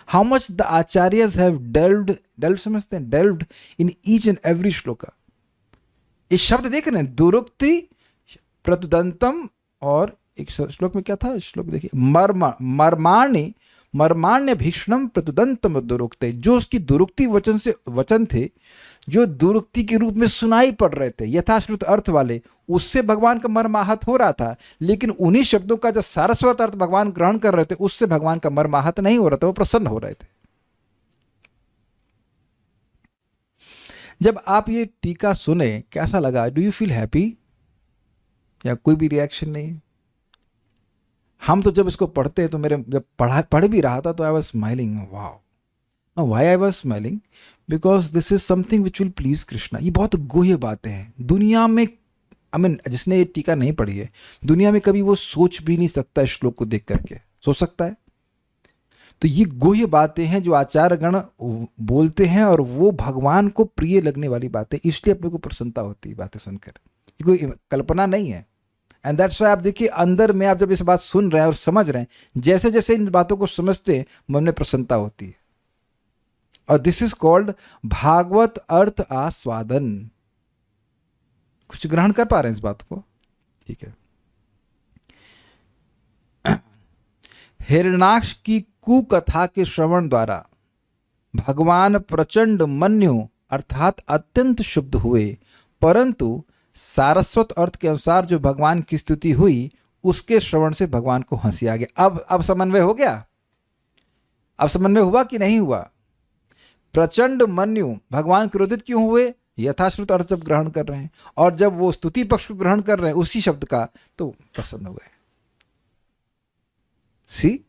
how much the acharyas have delved समझते हैं, delved in each and every shloka. ये शब्द देख रहे हैं, दुरुक्ति प्रतुदंतम, और एक श्लोक में क्या था, श्लोक देखिए, मर्माणि मर्माण्य भीषणम प्रतुदंतम दुरुक्ते, जो उसकी दुरुक्ति वचन थे, जो दुरुक्ति के रूप में सुनाई पड़ रहे थे, यथाश्रुत अर्थ वाले, उससे भगवान का मर्म आहत हो रहा था। लेकिन उन्हीं शब्दों का जो सारस्वत अर्थ भगवान ग्रहण कर रहे थे, उससे भगवान का मर्म आहत नहीं हो रहा था, वो प्रसन्न हो रहे थे। जब आप ये टीका सुने, कैसा लगा? Do you feel happy? या कोई भी रिएक्शन नहीं? हम तो जब इसको पढ़ते हैं तो मेरे जब पढ़ भी रहा था तो I was smiling. Wow, why I was smiling? Because this is something which will please Krishna. ये बहुत गुह्य बातें हैं। दुनिया में जिसने ये टीका नहीं पढ़ी है, दुनिया में कभी वो सोच भी नहीं सकता इस श्लोक को देख करके। सोच सकता है? तो ये गुह्य बातें हैं जो आचार्यगण बोलते हैं, और वो भगवान को प्रिय लगने वाली बातें, इसलिए अपने को प्रसन्नता होती है बातें सुनकर। ये कोई कल्पना नहीं है। एंड दैट्स व्हाई आप देखिए, अंदर में आप जब इस बात सुन रहे हैं और समझ रहे हैं, जैसे जैसे इन बातों को समझते हैं, मन में प्रसन्नता होती है। और दिस इज कॉल्ड भागवत अर्थ आस्वादन। कुछ ग्रहण कर पा रहे हैं इस बात को? ठीक है। हिरण्याक्ष की कुकथा के श्रवण द्वारा भगवान प्रचंड मन्यु अर्थात अत्यंत शुद्ध हुए, परंतु सारस्वत अर्थ के अनुसार जो भगवान की स्तुति हुई, उसके श्रवण से भगवान को हंसी आ गया। अब समन्वय हो गया? अब समन्वय हुआ कि नहीं हुआ? प्रचंड मन्यु, भगवान क्रोधित क्यों हुए? यथाश्रुत अर्थ जब ग्रहण कर रहे हैं, और जब वो स्तुति पक्ष को ग्रहण कर रहे हैं उसी शब्द का, तो प्रसन्न हो गए। सी,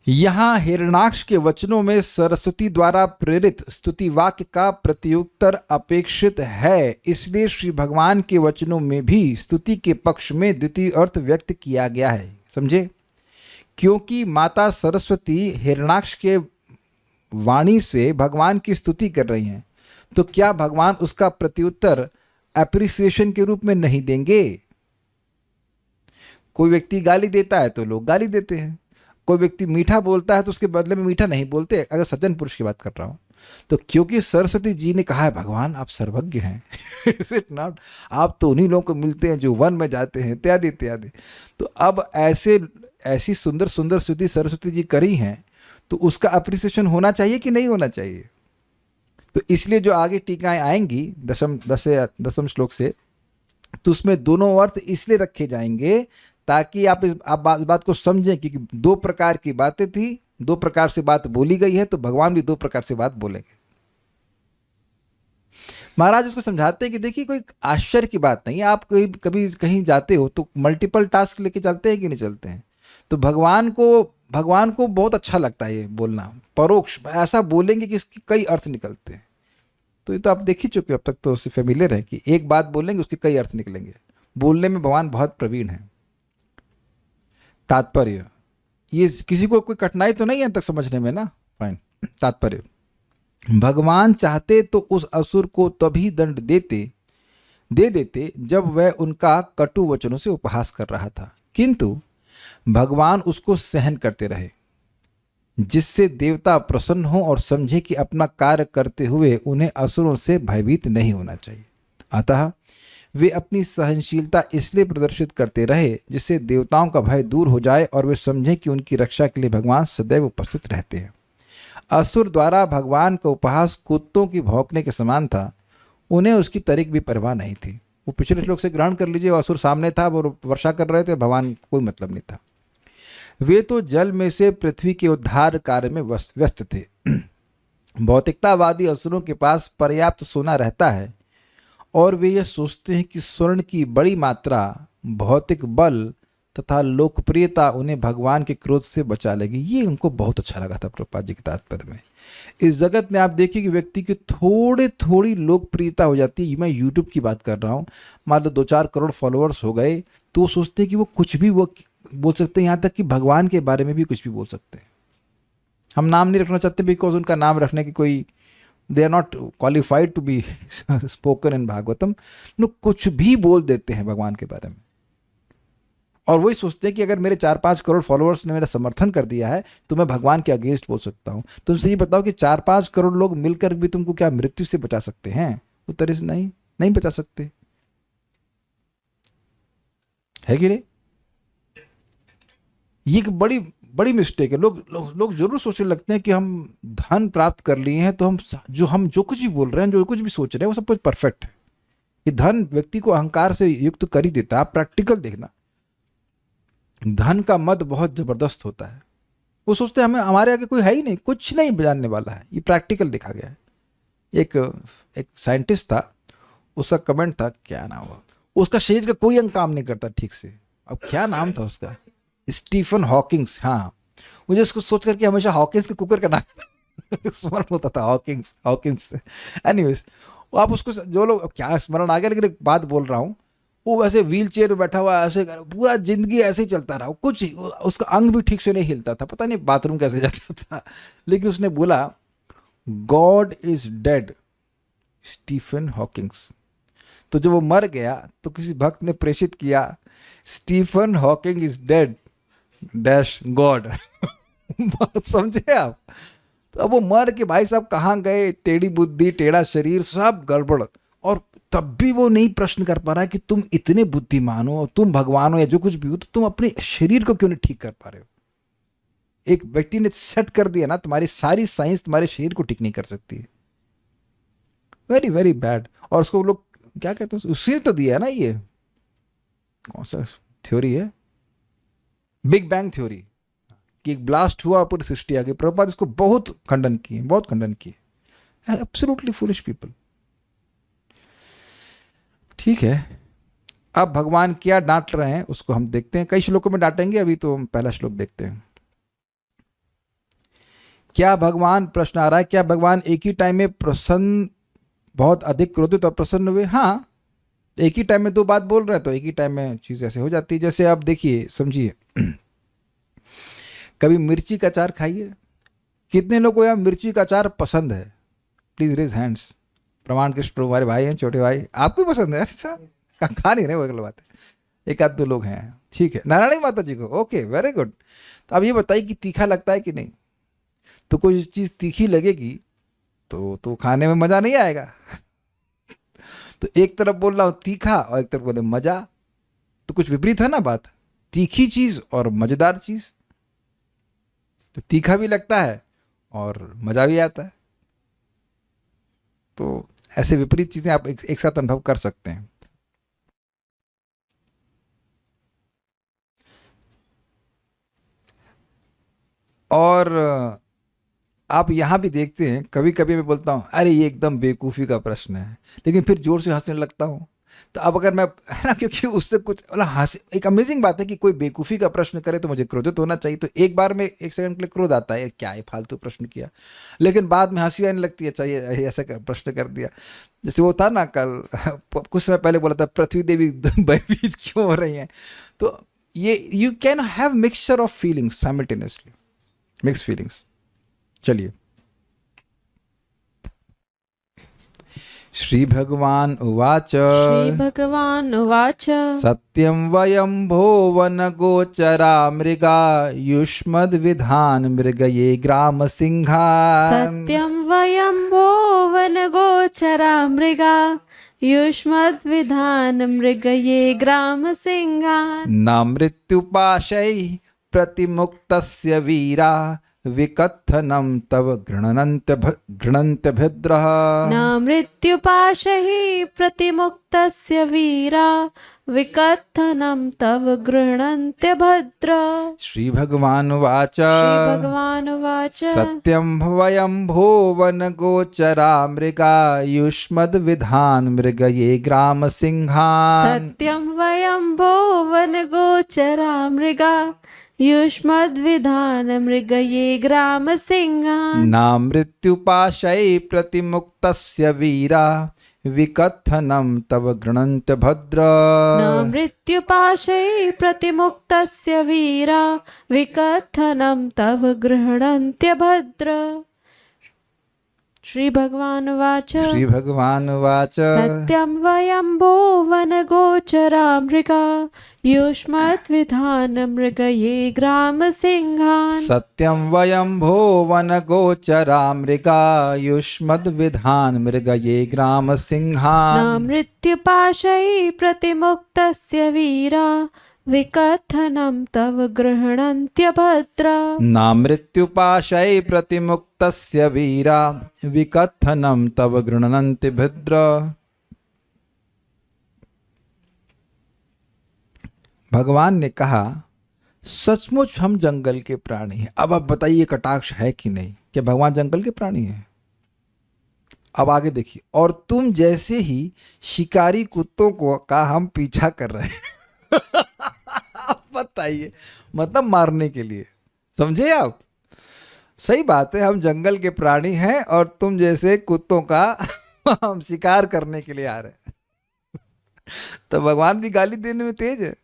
यहां हिरण्याक्ष के वचनों में सरस्वती द्वारा प्रेरित स्तुति वाक्य का प्रत्युत्तर अपेक्षित है, इसलिए श्री भगवान के वचनों में भी स्तुति के पक्ष में द्वितीय अर्थ व्यक्त किया गया है। समझे? क्योंकि माता सरस्वती हिरण्याक्ष के वाणी से भगवान की स्तुति कर रही हैं, तो क्या भगवान उसका प्रत्युत्तर एप्रिसिएशन के रूप में नहीं देंगे? कोई व्यक्ति गाली देता है तो लोग गाली देते हैं, कोई व्यक्ति मीठा बोलता है तो उसके बदले में मीठा नहीं बोलते, अगर सज्जन पुरुष की बात कर रहा हूं तो। क्योंकि सरस्वती जी ने कहा है, भगवान आप सर्वज्ञ हैं। Is it not? आप तो उन्हीं लोगों को मिलते हैं जो वन में जाते हैं, इत्यादि इत्यादि। तो अब ऐसी सुंदर सुंदर स्तुति सरस्वती जी करी हैं, तो उसका अप्रिसिएशन होना चाहिए कि नहीं होना चाहिए? तो इसलिए जो आगे टीकाएं आएंगी दसम श्लोक से, तो उसमें दोनों अर्थ इसलिए रखे जाएंगे ताकि आप इस बात को समझें कि दो प्रकार की बातें थी, दो प्रकार से बात बोली गई है, तो भगवान भी दो प्रकार से बात बोलेंगे। महाराज इसको समझाते हैं कि देखिए, कोई आश्चर्य की बात नहीं है। आप कभी कहीं जाते हो तो मल्टीपल टास्क लेके चलते हैं कि नहीं चलते हैं? तो भगवान को बहुत अच्छा लगता है ये बोलना, परोक्ष ऐसा बोलेंगे कि इसके कई अर्थ निकलते हैं। तो ये तो आप देख ही चुके हो, अब तक तो उससे फेमिलियर है कि एक बात बोलेंगे उसके कई अर्थ निकलेंगे। बोलने में भगवान बहुत प्रवीण है। तात्पर्य, ये किसी को कोई कठिनाई तो नहीं है तक समझने में ना? फाइन। तात्पर्य, भगवान चाहते तो उस असुर को तभी दंड दे देते जब वह उनका कटु वचनों से उपहास कर रहा था, किंतु भगवान उसको सहन करते रहे, जिससे देवता प्रसन्न हो और समझे कि अपना कार्य करते हुए उन्हें असुरों से भयभीत नहीं होना चाहिए। अतः वे अपनी सहनशीलता इसलिए प्रदर्शित करते रहे जिससे देवताओं का भय दूर हो जाए और वे समझें कि उनकी रक्षा के लिए भगवान सदैव उपस्थित रहते हैं। असुर द्वारा भगवान का उपहास कुत्तों की भौंकने के समान था। उन्हें उसकी तरीक भी परवाह नहीं थी। वो पिछले श्लोक से ग्रहण कर लीजिए, असुर सामने था, वो वर्षा कर रहे थे, भगवान कोई मतलब नहीं था। वे तो जल में से पृथ्वी के उद्धार कार्य में व्यस्त थे। भौतिकतावादी असुरों के पास पर्याप्त सोना रहता है और वे यह सोचते हैं कि स्वर्ण की बड़ी मात्रा, भौतिक बल तथा लोकप्रियता उन्हें भगवान के क्रोध से बचा लेगी। ये उनको बहुत अच्छा लगा था प्रभुपाद जी के तात्पर्य में। इस जगत में आप देखिए कि व्यक्ति की थोड़ी लोकप्रियता हो जाती है। मैं यूट्यूब की बात कर रहा हूँ, मान लो 2-4 करोड़ फॉलोअर्स हो गए तो सोचते हैं कि वो कुछ भी वो बोल सकते हैं, यहाँ तक कि भगवान के बारे में भी कुछ भी बोल सकते हैं। हम नाम नहीं रखना चाहते बिकॉज उनका नाम रखने की कोई, they are not qualified to be spoken in Bhagavatam. लोग कुछ भी बोल देते हैं भगवान के बारे में, और वही सोचते हैं कि अगर मेरे 4-5 करोड़ फॉलोअर्स ने मेरा समर्थन कर दिया है तो मैं भगवान के अगेंस्ट बोल सकता हूँ। तुमसे ये बताओ कि 4-5 करोड़ लोग मिलकर भी तुमको क्या मृत्यु से बचा सकते हैं? उत्तर इस नहीं बचा सकते, है कि नहीं? ये एक बड़ी बड़ी मिस्टेक है। लोग जरूर सोचने लगते हैं कि हम धन प्राप्त कर लिए हैं तो हम जो कुछ भी बोल रहे हैं, जो कुछ भी सोच रहे हैं, वो सब कुछ परफेक्ट है। ये धन व्यक्ति को अहंकार से युक्त कर ही देता है। आप प्रैक्टिकल देखना, धन का मद बहुत जबरदस्त होता है। वो सोचते हैं हमारे आगे कोई है ही नहीं, कुछ नहीं जानने वाला है। ये प्रैक्टिकल देखा गया है। एक साइंटिस्ट था, उसका कमेंट था, क्या नाम हुआ उसका, शरीर का कोई अंग काम नहीं करता ठीक से। अब क्या नाम था उसका, स्टीफन हॉकिंग्स। हाँ, मुझे उसको सोच करके हमेशा हॉकिंग्स के कुकर का नाम स्मरण होता था, हॉकिंग्स। एनीवेज, आप उसको, जो लोग, क्या स्मरण आ गया, लेकिन एक बात बोल रहा हूँ, वो वैसे व्हील चेयर में बैठा हुआ ऐसे पूरा जिंदगी ऐसे ही चलता रहा, कुछ उसका अंग भी ठीक से नहीं हिलता था, पता नहीं बाथरूम कैसे जाता था। लेकिन उसने बोला God is dead, Stephen Hawkings. तो जब वो मर गया तो किसी भक्त ने प्रेषित किया, Stephen Hawking is dead dash God. बात समझे आप? तो अब वो मर के भाई साहब कहाँ गए, टेढ़ी बुद्धि, टेढ़ा शरीर, सब गड़बड़। और तब भी वो नहीं प्रश्न कर पा रहा है कि तुम इतने बुद्धिमान हो, तुम भगवान हो या जो कुछ भी हो, तो तुम अपने शरीर को क्यों नहीं ठीक कर पा रहे हो? एक व्यक्ति ने सेट कर दिया ना, तुम्हारी सारी साइंस तुम्हारे शरीर को ठीक नहीं कर सकती है। Very very bad. और उसको लोग क्या कहते हैं, उसने तो दिया है ना, ये कौन सा थ्योरी है, बिग बैंग थ्योरी, कि एक ब्लास्ट हुआ पूरी सृष्टि आ गई। प्रभुपाद इसको बहुत खंडन किए। Absolutely foolish people. ठीक है, अब भगवान क्या डांट रहे हैं उसको हम देखते हैं। कई श्लोकों में डांटेंगे, अभी तो हम पहला श्लोक देखते हैं। क्या भगवान, प्रश्न आ रहा है, क्या भगवान एक ही टाइम में प्रसन्न, बहुत अधिक क्रोधित और प्रसन्न हुए? हाँ, एक ही टाइम में दो बात बोल रहे हैं तो एक ही टाइम में चीज ऐसे हो जाती है। जैसे आप देखिए, समझिए, कभी मिर्ची का अचार खाइए। कितने लोगों को यहाँ मिर्ची का अचार पसंद है? Please raise hands. प्रमाण कृष्ण प्रभु हमारे भाई हैं, छोटे भाई, आपको पसंद है? अच्छा, खा नहीं रहे, वो अगली बात है। एक आध दो लोग हैं, ठीक है। नारायणी माता जी को, ओके, वेरी गुड। तो अब ये बताइए कि तीखा लगता है कि नहीं? तो कोई चीज़ तीखी लगेगी तो खाने में मज़ा नहीं आएगा। तो एक तरफ बोल रहा हूँ तीखा और एक तरफ बोले मज़ा, तो कुछ विपरीत है ना बात। तीखी चीज़ और मज़ेदार चीज़, तो तीखा भी लगता है और मज़ा भी आता है। तो ऐसे विपरीत चीज़ें आप एक साथ अनुभव कर सकते हैं। और आप यहाँ भी देखते हैं, कभी कभी मैं बोलता हूँ अरे ये एकदम बेवकूफ़ी का प्रश्न है, लेकिन फिर जोर से हंसने लगता हूँ। तो अब अगर मैं, है ना, क्योंकि उससे कुछ मतलब हंस, एक अमेजिंग बात है कि कोई बेवकूफ़ी का प्रश्न करे तो मुझे क्रोधित होना चाहिए। तो एक बार में एक सेकंड के लिए क्रोध आता है, क्या ये फालतू प्रश्न किया, लेकिन बाद में हंसी आने लगती है, चाहिए ऐसा प्रश्न कर दिया। जैसे वो था ना, कल कुछ समय पहले बोला था पृथ्वी देवी भयभीत क्यों हो रही हैं। तो ये you can have mixture of feelings simultaneously, mix feelings. चलिए, श्री भगवान उवाच, सत्यं वयं भुवन गोचरा मृगा युष्मद्विधान मृगये ग्राम सिंहान्। सत्यं वयं भुवन गोचरा मृगा युष्मद्विधान मृगये ग्राम सिंहान्। न मृत्युपाशै प्रतिमुक्तस्य वीरा विकथनं तव गृणन्त्य भद्रः। न मृत्युपाशैः प्रतिमुक्तस्य वीरा विकथनं तव गृह्णन्त्य भद्र। श्री भगवान उवाच, सत्यं वयं भुवन गोचरा मृगा युष्मद्विधान मृगये ग्राम सिंहान्। सत्यं वयं भुवन गोचरा मृगा युष्मद्विधान मृगये ग्राम सिंहान्। न मृत्युपाशै प्रतिमुक्तस्य वीरा विकथनं तव गृह्णन्त्य भद्र। न मृत्युपाशै प्रतिमुक्तस्य वीरा विकथनं तव गृह्णन्त्य भद्र। श्री भगवान उवाच, सत्यं वयं भुवन गोचरा मृगा युष्मद्विधान मृगये ग्राम सिंहान्। सत्यं वयं भुवन गोचरा मृगा युष्मद्विधान मृगये ग्राम सिंहान्। न मृत्युपाशै प्रतिमुक्तस्य वीरा विकथनं तव गृह्णन्त्यभद्रा ना मृत्युपाशै प्रतिमुक्तस्य वीरा विकथनं तव गृह्णन्ति भद्र। भगवान ने कहा सचमुच हम जंगल के प्राणी हैं। अब आप बताइए कटाक्ष है कि नहीं, क्या भगवान जंगल के प्राणी हैं? अब आगे देखिए, और तुम जैसे ही शिकारी कुत्तों को का हम पीछा कर रहे हैं। बताइए, मतलब मारने के लिए, समझे आप? सही बात है, हम जंगल के प्राणी हैं और तुम जैसे कुत्तों का हम शिकार करने के लिए आ रहे हैं। तो भगवान भी गाली देने में तेज है।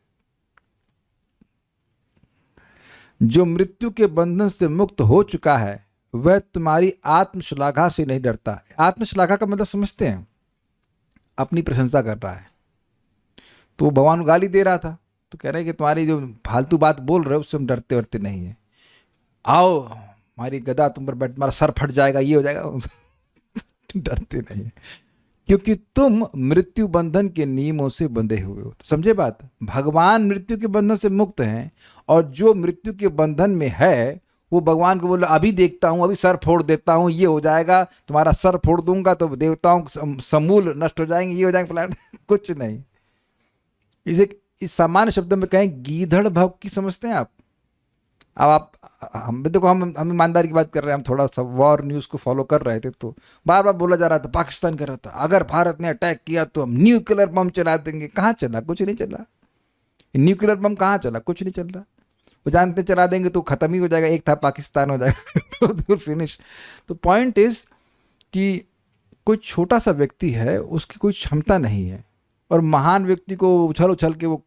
जो मृत्यु के बंधन से मुक्त हो चुका है वह तुम्हारी आत्मश्लाघा से नहीं डरता। आत्मश्लाघा का मतलब समझते हैं? अपनी प्रशंसा कर रहा है। तो वो भगवान को गाली दे रहा था, तो कह रहे हैं कि तुम्हारी जो फालतू बात बोल रहे हो उससे हम डरते वरते नहीं है। आओ हमारी गदा तुम पर बैठ, तुम्हारा सर फट जाएगा, ये हो जाएगा। डरते नहीं है क्योंकि तुम मृत्यु बंधन के नियमों से बंधे हुए हो। तो समझे बात? भगवान मृत्यु के बंधन से मुक्त हैं और जो मृत्यु के बंधन में है वो भगवान को बोला अभी देखता हूँ, अभी सर फोड़ देता हूँ, ये हो जाएगा, तुम्हारा सर फोड़ दूंगा तो देवताओं समूल नष्ट हो जाएंगे, ये हो जाएगा प्लान। कुछ नहीं। इसे इस सामान्य शब्दों में कहें गीधड़ भव की, समझते हैं आप? अब आप हम देखो, हम ईमानदारी की बात कर रहे हैं, हम थोड़ा सा वॉर न्यूज़ को फॉलो कर रहे थे तो बार बार बोला जा रहा था, पाकिस्तान कर रहा था अगर भारत ने अटैक किया तो हम न्यूक्लियर बम चला देंगे। कहाँ चला? कुछ नहीं चला। न्यूक्लियर बम कहाँ चला? कुछ नहीं चल रहा। वो जानते चला देंगे तो ख़त्म ही हो जाएगा, एक था पाकिस्तान हो जाएगा। फिनिश। तो पॉइंट इज कि कोई छोटा सा व्यक्ति है, उसकी कोई क्षमता नहीं है, और महान व्यक्ति को उछल उछल के वो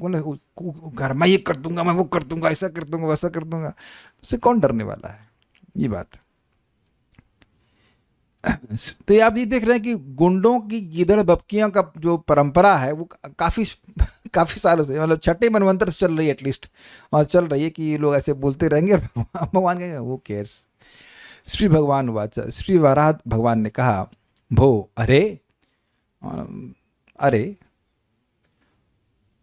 घर मैं ये कर दूंगा, मैं वो कर दूंगा, ऐसा कर दूंगा, वैसा कर दूंगा, उससे कौन डरने वाला है? ये बात। तो ये आप ये देख रहे हैं कि गुंडों की गीदड़ भपकियों का जो परंपरा है वो काफ़ी सालों से, मतलब छठे मनवंतर से चल रही है एटलीस्ट, और चल रही है कि ये लोग ऐसे बोलते रहेंगे और भगवान कहेंगे वो केयर्स। श्री भगवान वाचा, श्री वराह भगवान ने कहा भो अरे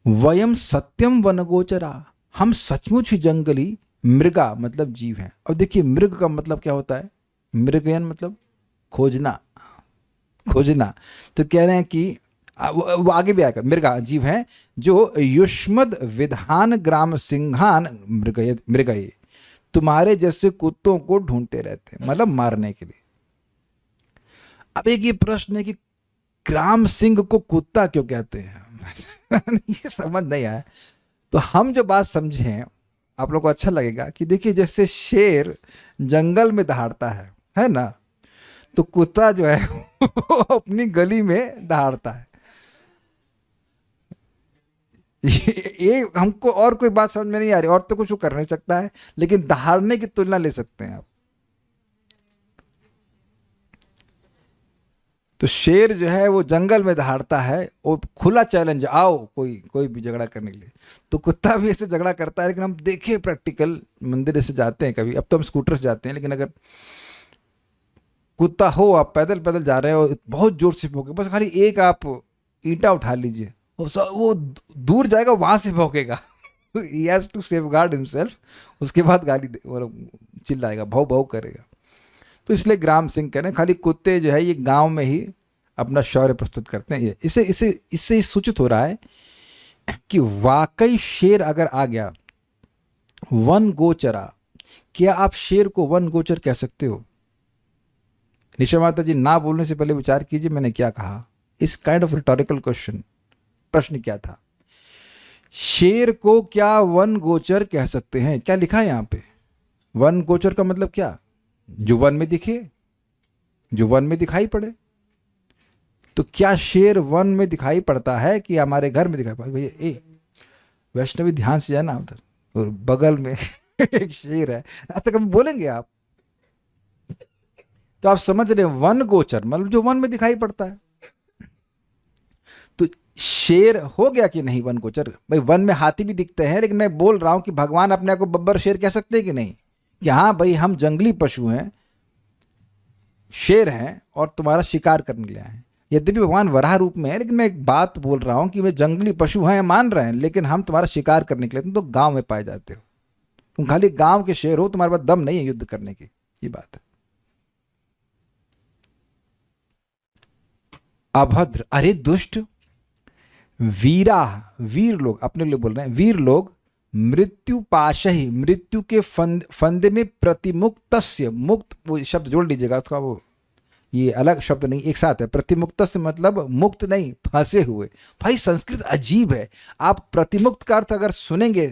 वयम सत्यम वनगोचरा, हम सचमुच ही जंगली मृगा मतलब जीव हैं। अब देखिए मृग का मतलब क्या होता है? मृगयन मतलब खोजना। तो कह रहे हैं कि वो आगे भी आएगा, मृगा जीव हैं जो युष्मद विधान ग्राम सिंहान मृगये, तुम्हारे जैसे कुत्तों को ढूंढते रहते हैं, मतलब मारने के लिए। अब एक ये प्रश्न है कि ग्राम सिंह को कुत्ता क्यों कहते हैं? ये समझ नहीं आया। तो हम जो बात समझे हैं, आप लोग को अच्छा लगेगा कि देखिए जैसे शेर जंगल में दहाड़ता है ना, तो कुत्ता जो है वो अपनी गली में दहाड़ता है। ये हमको और कोई बात समझ में नहीं आ रही, और तो कुछ वो कर नहीं सकता है, लेकिन दहाड़ने की तुलना ले सकते हैं आप। तो शेर जो है वो जंगल में दहाड़ता है, वो खुला चैलेंज, आओ कोई भी झगड़ा करने के लिए। तो कुत्ता भी ऐसे झगड़ा करता है, लेकिन हम देखे प्रैक्टिकल, मंदिर से जाते हैं कभी, अब तो हम स्कूटर से जाते हैं, लेकिन अगर कुत्ता हो, आप पैदल पैदल जा रहे हो, बहुत जोर से भौंके, बस खाली एक आप ईंटा उठा लीजिए, वो दूर जाएगा, वहां से भौंकेगा। He has to safeguard himself. उसके बाद गाली मतलब चिल्लाएगा, भाव करेगा। तो इसलिए ग्राम सिंह कह रहे हैं खाली कुत्ते जो है ये गांव में ही अपना शौर्य प्रस्तुत करते हैं। ये इससे सूचित हो रहा है कि वाकई शेर अगर आ गया वन गोचरा, क्या आप शेर को वन गोचर कह सकते हो? निशा माता जी, ना बोलने से पहले विचार कीजिए मैंने क्या कहा। इस काइंड ऑफ रिटोरिकल क्वेश्चन, प्रश्न क्या था? शेर को क्या वन गोचर कह सकते हैं? क्या लिखा है यहाँ पे? वन गोचर का मतलब क्या? जो वन में दिखे, जो वन में दिखाई पड़े। तो क्या शेर वन में दिखाई पड़ता है कि हमारे घर में दिखाई पड़ता? भैया ए वैष्णवी ध्यान से जाना उधर, और बगल में एक शेर है, ऐसा कभी बोलेंगे आप? तो आप समझ रहे हैं वन गोचर मतलब जो वन में दिखाई पड़ता है। तो शेर हो गया कि नहीं वन गोचर? भाई वन में हाथी भी दिखते हैं, लेकिन मैं बोल रहा हूं कि भगवान अपने आप को बब्बर शेर कह सकते हैं कि नहीं? कि हाँ भाई हम जंगली पशु हैं, शेर हैं और तुम्हारा शिकार करने के लिए आए हैं। यद्यपि भगवान वराह रूप में है, लेकिन मैं एक बात बोल रहा हूँ कि वे जंगली पशु हैं मान रहे हैं, लेकिन हम तुम्हारा शिकार करने के लिए, तुम तो गांव में पाए जाते हो, तुम खाली गांव के शेर हो, तुम्हारे पास दम नहीं है युद्ध करने की, ये बात है। अभद्र, अरे दुष्ट, वीरा, वीर लोग, अपने लिए बोल रहे हैं, वीर लोग मृत्यु पाशहि, मृत्यु के फंदे में प्रतिमुक्तस्य, मुक्त वो शब्द जोड़ लीजिएगा उसका, वो ये अलग शब्द नहीं, एक साथ है। प्रतिमुक्त से मतलब मुक्त नहीं, फंसे हुए। भाई संस्कृत अजीब है, आप प्रतिमुक्त का अर्थ अगर सुनेंगे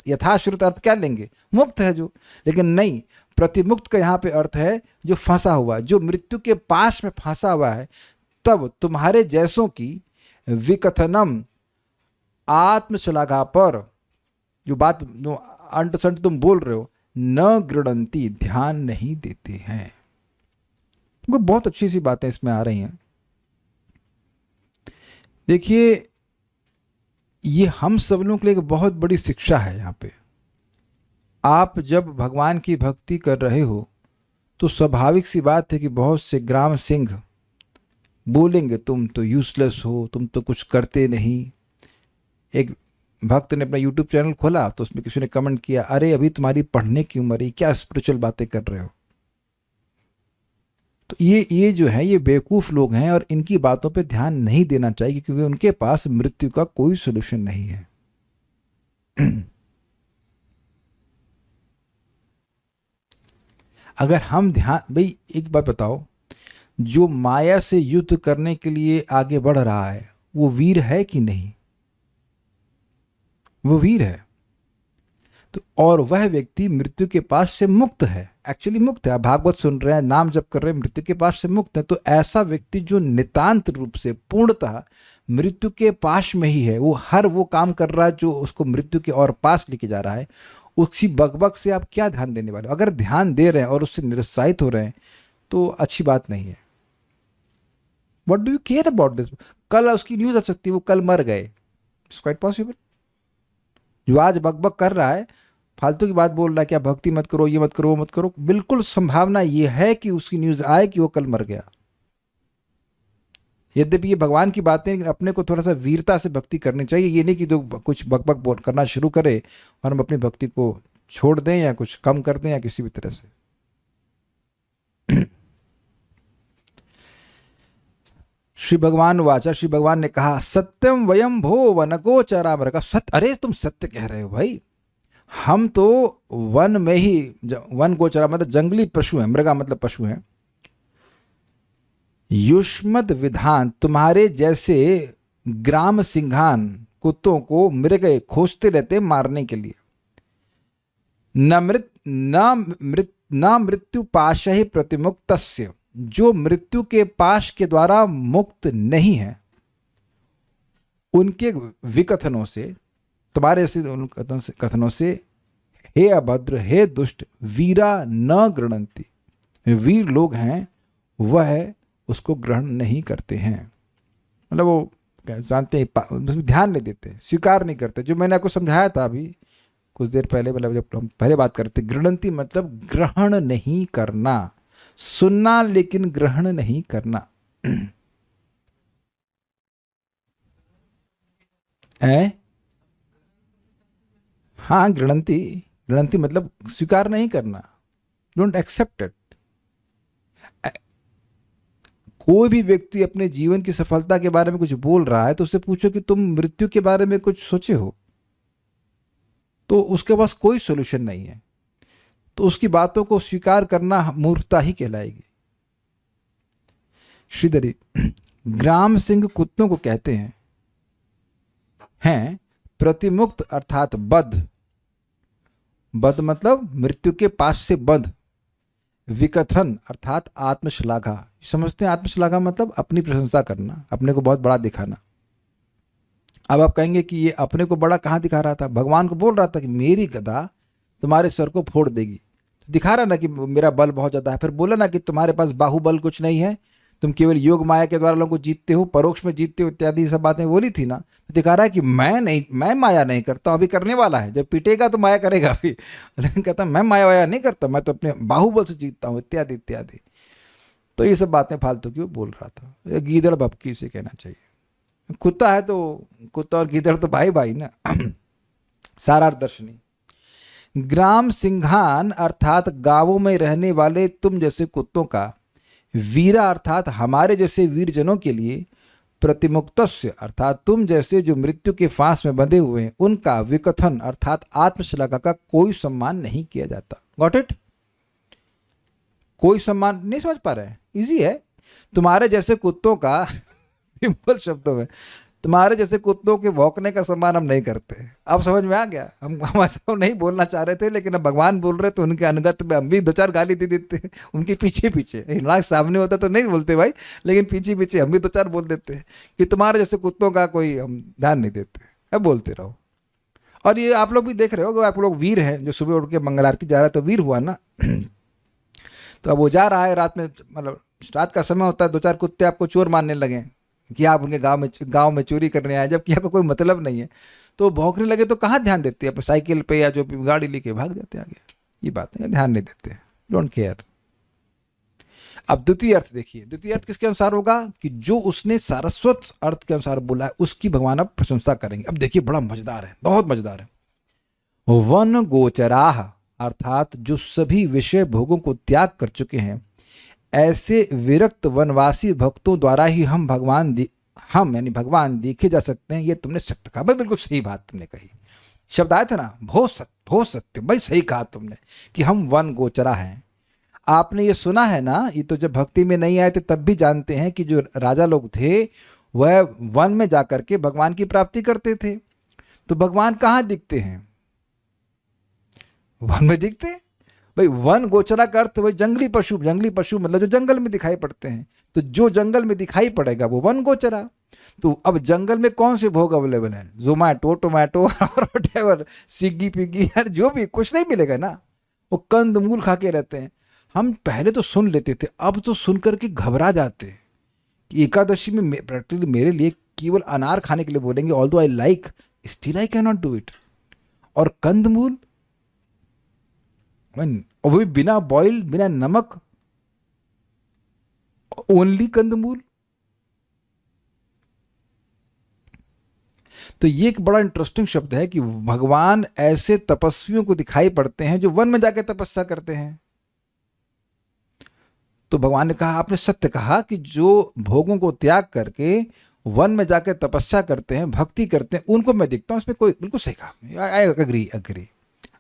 यथाश्रुत अर्थ क्या लेंगे, मुक्त है जो, लेकिन नहीं, प्रतिमुक्त का यहाँ पे अर्थ है जो फंसा हुआ, जो मृत्यु के पास में फंसा हुआ है। तब तुम्हारे जैसों की विकथनम, आत्मश्लाघा पर जो बात जो अंट संट तुम बोल रहे हो, न गृणंती, ध्यान नहीं देते हैं। तुमको बहुत अच्छी सी बातें इसमें आ रही हैं। देखिए ये हम सब लोगों के लिए एक बहुत बड़ी शिक्षा है। यहाँ पे आप जब भगवान की भक्ति कर रहे हो तो स्वाभाविक सी बात है कि बहुत से ग्राम सिंह बोलेंगे तुम तो यूजलेस हो, तुम तो कुछ करते नहीं। एक भक्त ने अपना यूट्यूब चैनल खोला तो उसमें किसी ने कमेंट किया, अरे अभी तुम्हारी पढ़ने की उम्र है, क्या स्पिरिचुअल बातें कर रहे हो। तो ये जो है ये बेवकूफ़ लोग हैं और इनकी बातों पे ध्यान नहीं देना चाहिए, क्योंकि उनके पास मृत्यु का कोई सोल्यूशन नहीं है। अगर हम ध्यान, भाई एक बात बताओ, जो माया से युद्ध करने के लिए आगे बढ़ रहा है वो वीर है कि नहीं, वो वीर है। तो और वह व्यक्ति मृत्यु के पास से मुक्त है, एक्चुअली मुक्त है। आप भागवत सुन रहे हैं, नाम जप कर रहे हैं, मृत्यु के पास से मुक्त है। तो ऐसा व्यक्ति जो नितांत रूप से पूर्णतः मृत्यु के पास में ही है, वो हर वो काम कर रहा है जो उसको मृत्यु के और पास लेके जा रहा है, उसी बकबक से आप क्या ध्यान देने वाले हो। अगर ध्यान दे रहे हैं और उससे निरुत्साहित हो रहे हैं तो अच्छी बात नहीं है। What do you care about this. कल उसकी न्यूज आ सकती है वो कल मर गए, इट्स क्वाइट पॉसिबल। जो आज बकबक कर रहा है, फालतू की बात बोल रहा है, क्या भक्ति मत करो, ये मत करो, वो मत करो, बिल्कुल संभावना ये है कि उसकी न्यूज आए कि वो कल मर गया। यद्यपि ये भगवान की बातें, लेकिन अपने को थोड़ा सा वीरता से भक्ति करनी चाहिए। ये नहीं कि जो कुछ बकबक बोल करना शुरू करे और हम अपनी भक्ति को छोड़ दें या कुछ कम कर दें या किसी भी तरह से। श्री भगवान वाचा, श्री भगवान ने कहा, सत्यम वयम भो वनको चरामृग। सत्य, अरे तुम सत्य कह रहे हो भाई, हम तो वन में ही, वन गोचरा मतलब जंगली पशु हैं, मृगा मतलब पशु हैं। युष्मद विधान, तुम्हारे जैसे ग्राम सिंघान कुत्तों को मृग खोजते रहते मारने के लिए। न मृत्यु पाशहि प्रतिमुक्तस्य, जो मृत्यु के पाश के द्वारा मुक्त नहीं है, उनके विकथनों से, तुम्हारे कथनों से, हे अभद्र, हे दुष्ट, वीरा न गृणंती, वीर लोग हैं वह उसको ग्रहण नहीं करते हैं। मतलब वो जानते हैं, ध्यान नहीं देते, स्वीकार नहीं करते। जो मैंने आपको समझाया था अभी कुछ देर पहले, मतलब जब हम पहले बात करते, गृणंती मतलब ग्रहण नहीं करना, सुनना लेकिन ग्रहण नहीं करना। हाँ, गृणंती मतलब स्वीकार नहीं करना, डोंट एक्सेप्ट इट। कोई भी व्यक्ति अपने जीवन की सफलता के बारे में कुछ बोल रहा है तो उससे पूछो कि तुम मृत्यु के बारे में कुछ सोचे हो, तो उसके पास कोई सोल्यूशन नहीं है, तो उसकी बातों को स्वीकार करना मूर्खता ही कहलाएगी। श्रीधरी, ग्राम सिंह कुत्तों को कहते हैं प्रतिमुक्त अर्थात बद्ध, बद्ध मतलब मृत्यु के पास से बद्ध। विकथन अर्थात आत्मश्लाघा, समझते हैं आत्मश्लाघा मतलब अपनी प्रशंसा करना, अपने को बहुत बड़ा दिखाना। अब आप कहेंगे कि ये अपने को बड़ा कहाँ दिखा रहा था, भगवान को बोल रहा था कि मेरी गदा तुम्हारे सर को फोड़ देगी, तो दिखा रहा ना कि मेरा बल बहुत ज़्यादा है। फिर बोला ना कि तुम्हारे पास बाहुबल कुछ नहीं है, तुम केवल योग माया के द्वारा लोगों को जीतते हो, परोक्ष में जीतते हो, इत्यादि सब बातें बोली थी ना। तो दिखा रहा है कि मैं माया नहीं करता हूँ, अभी करने वाला है, जब पीटेगा तो माया करेगा अभी। लेकिन कहता मैं माया वाया नहीं करता, मैं तो अपने बाहुबल से जीतता हूँ, इत्यादि इत्यादि। तो ये सब बातें फालतू की वो बोल रहा था। ये गीदड़ भपकी से कहना चाहिए। कुत्ता है तो कुत्ता और गीदड़ तो भाई भाई ना। सारार्थ दर्शनी। ग्राम सिंघान अर्थात गांवों में रहने वाले तुम जैसे कुत्तों का, वीरा अर्थात हमारे जैसे वीरजनों के लिए, प्रतिमुक्तस्य अर्थात तुम जैसे जो मृत्यु के फांस में बंधे हुए हैं उनका, विकथन अर्थात आत्मश्लाघा का कोई सम्मान नहीं किया जाता। Got it? कोई सम्मान नहीं समझ पा रहे हैं? इजी है। तुम्हारे जैसे कुत्तों का सिंपल शब्दों में, तुम्हारे जैसे कुत्तों के भौंकने का सम्मान हम नहीं करते। अब समझ में आ गया? हम ऐसा नहीं बोलना चाह रहे थे, लेकिन अब भगवान बोल रहे तो उनके अनुगत में हम भी दो चार गाली दे देते हैं उनके पीछे पीछे। हिरणाक्ष सामने होता तो नहीं बोलते भाई, लेकिन पीछे पीछे हम भी दो चार बोल देते हैं कि तुम्हारे जैसे कुत्तों का कोई हम ध्यान नहीं देते। अब बोलते रहो। और ये आप लोग भी देख रहे हो, आप लोग वीर हैं जो सुबह उठ के मंगल आरती जा रहा है तो वीर हुआ ना। तो अब वो जा रहा है रात में, मतलब रात का समय होता है, दो चार कुत्ते आपको चोर मानने लगे कि आप उनके गांव में चोरी करने आए, जबकि आपको कोई मतलब नहीं है। तो भौंकने लगे तो कहाँ ध्यान देते हैं? अपने साइकिल पे या जो गाड़ी लेके भाग जाते हैं आगे। ये बात है, ध्यान नहीं देते, डोंट केयर। अब द्वितीय अर्थ देखिए। द्वितीय अर्थ किसके अनुसार होगा? कि जो उसने सारस्वत अर्थ के अनुसार बोला है उसकी भगवान अब प्रशंसा करेंगे। अब देखिए बड़ा मजेदार है, बहुत मजेदार है। वन गोचराह अर्थात जो सभी विषय भोगों को त्याग कर चुके हैं, ऐसे विरक्त वनवासी भक्तों द्वारा ही हम यानी भगवान देखे जा सकते हैं। ये तुमने सत्य कहा भाई, बिल्कुल सही बात तुमने कही। शब्द आया था ना, बहुत सत्य भाई, सही कहा तुमने कि हम वन गोचरा हैं। आपने ये सुना है ना, ये तो जब भक्ति में नहीं आए थे तब भी जानते हैं कि जो राजा लोग थे वह वन में जाकर के भगवान की प्राप्ति करते थे। तो भगवान कहाँ दिखते हैं? वन में दिखते हैं भाई। वन गोचरा का अर्थ वही जंगली पशु मतलब जो जंगल में दिखाई पड़ते हैं। तो जो जंगल में दिखाई पड़ेगा वो वन गोचरा। तो अब जंगल में कौन से भोग अवेलेबल है? जोमैटो, टोमेटो और व्हाटएवर, स्विगी पिगी, यार जो भी, कुछ नहीं मिलेगा ना। वो कंद मूल खा के रहते हैं। हम पहले तो सुन लेते थे, अब तो सुन करके घबरा जाते हैं। एकादशी में प्रैक्टिकली मेरे लिए केवल अनार खाने के लिए बोलेंगे, although I like, still I can not do it. और कंदमूल, और वो भी बिना बॉइल, बिना नमक, ओनली कंदमूल। तो ये एक बड़ा इंटरेस्टिंग शब्द है कि भगवान ऐसे तपस्वियों को दिखाई पड़ते हैं जो वन में जाके तपस्या करते हैं। तो भगवान ने कहा, आपने सत्य कहा कि जो भोगों को त्याग करके वन में जाकर तपस्या करते हैं, भक्ति करते हैं, उनको मैं देखता हूं। इसमें कोई, बिल्कुल सही कहा, आई अग्री।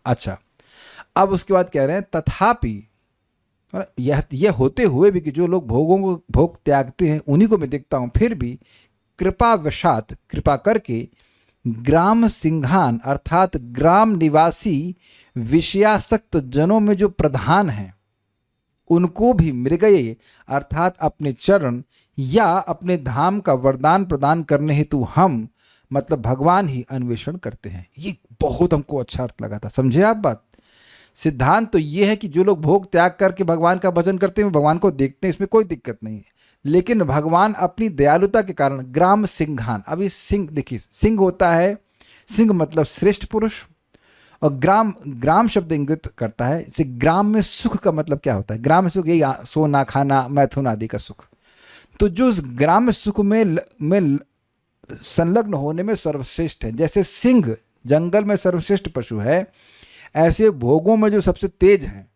अच्छा, अब उसके बाद कह रहे हैं तथापि यह होते हुए भी कि जो लोग भोग त्यागते हैं उन्हीं को मैं देखता हूं, फिर भी कृपावशात, कृपा करके, ग्राम सिंघान अर्थात ग्राम निवासी विषयासक्त जनों में जो प्रधान हैं उनको भी मृगये अर्थात अपने चरण या अपने धाम का वरदान प्रदान करने हेतु हम, मतलब भगवान ही अन्वेषण करते हैं। ये बहुत हमको अच्छा अर्थ लगा था। समझे आप बात? सिद्धांत तो ये है कि जो लोग भोग त्याग करके भगवान का भजन करते हैं, भगवान को देखते हैं, इसमें कोई दिक्कत नहीं है। लेकिन भगवान अपनी दयालुता के कारण ग्राम सिंघान, अभी सिंह देखिए, सिंह होता है, सिंह मतलब श्रेष्ठ पुरुष, और ग्राम शब्द इंगित करता है इसे। ग्राम में सुख का मतलब क्या होता है? ग्राम में सुख यही सोना, खाना, मैथुन आदि का सुख। तो जो उस ग्राम में सुख में संलग्न होने में सर्वश्रेष्ठ है, जैसे सिंह जंगल में सर्वश्रेष्ठ पशु है, ऐसे भोगों में जो सबसे तेज हैं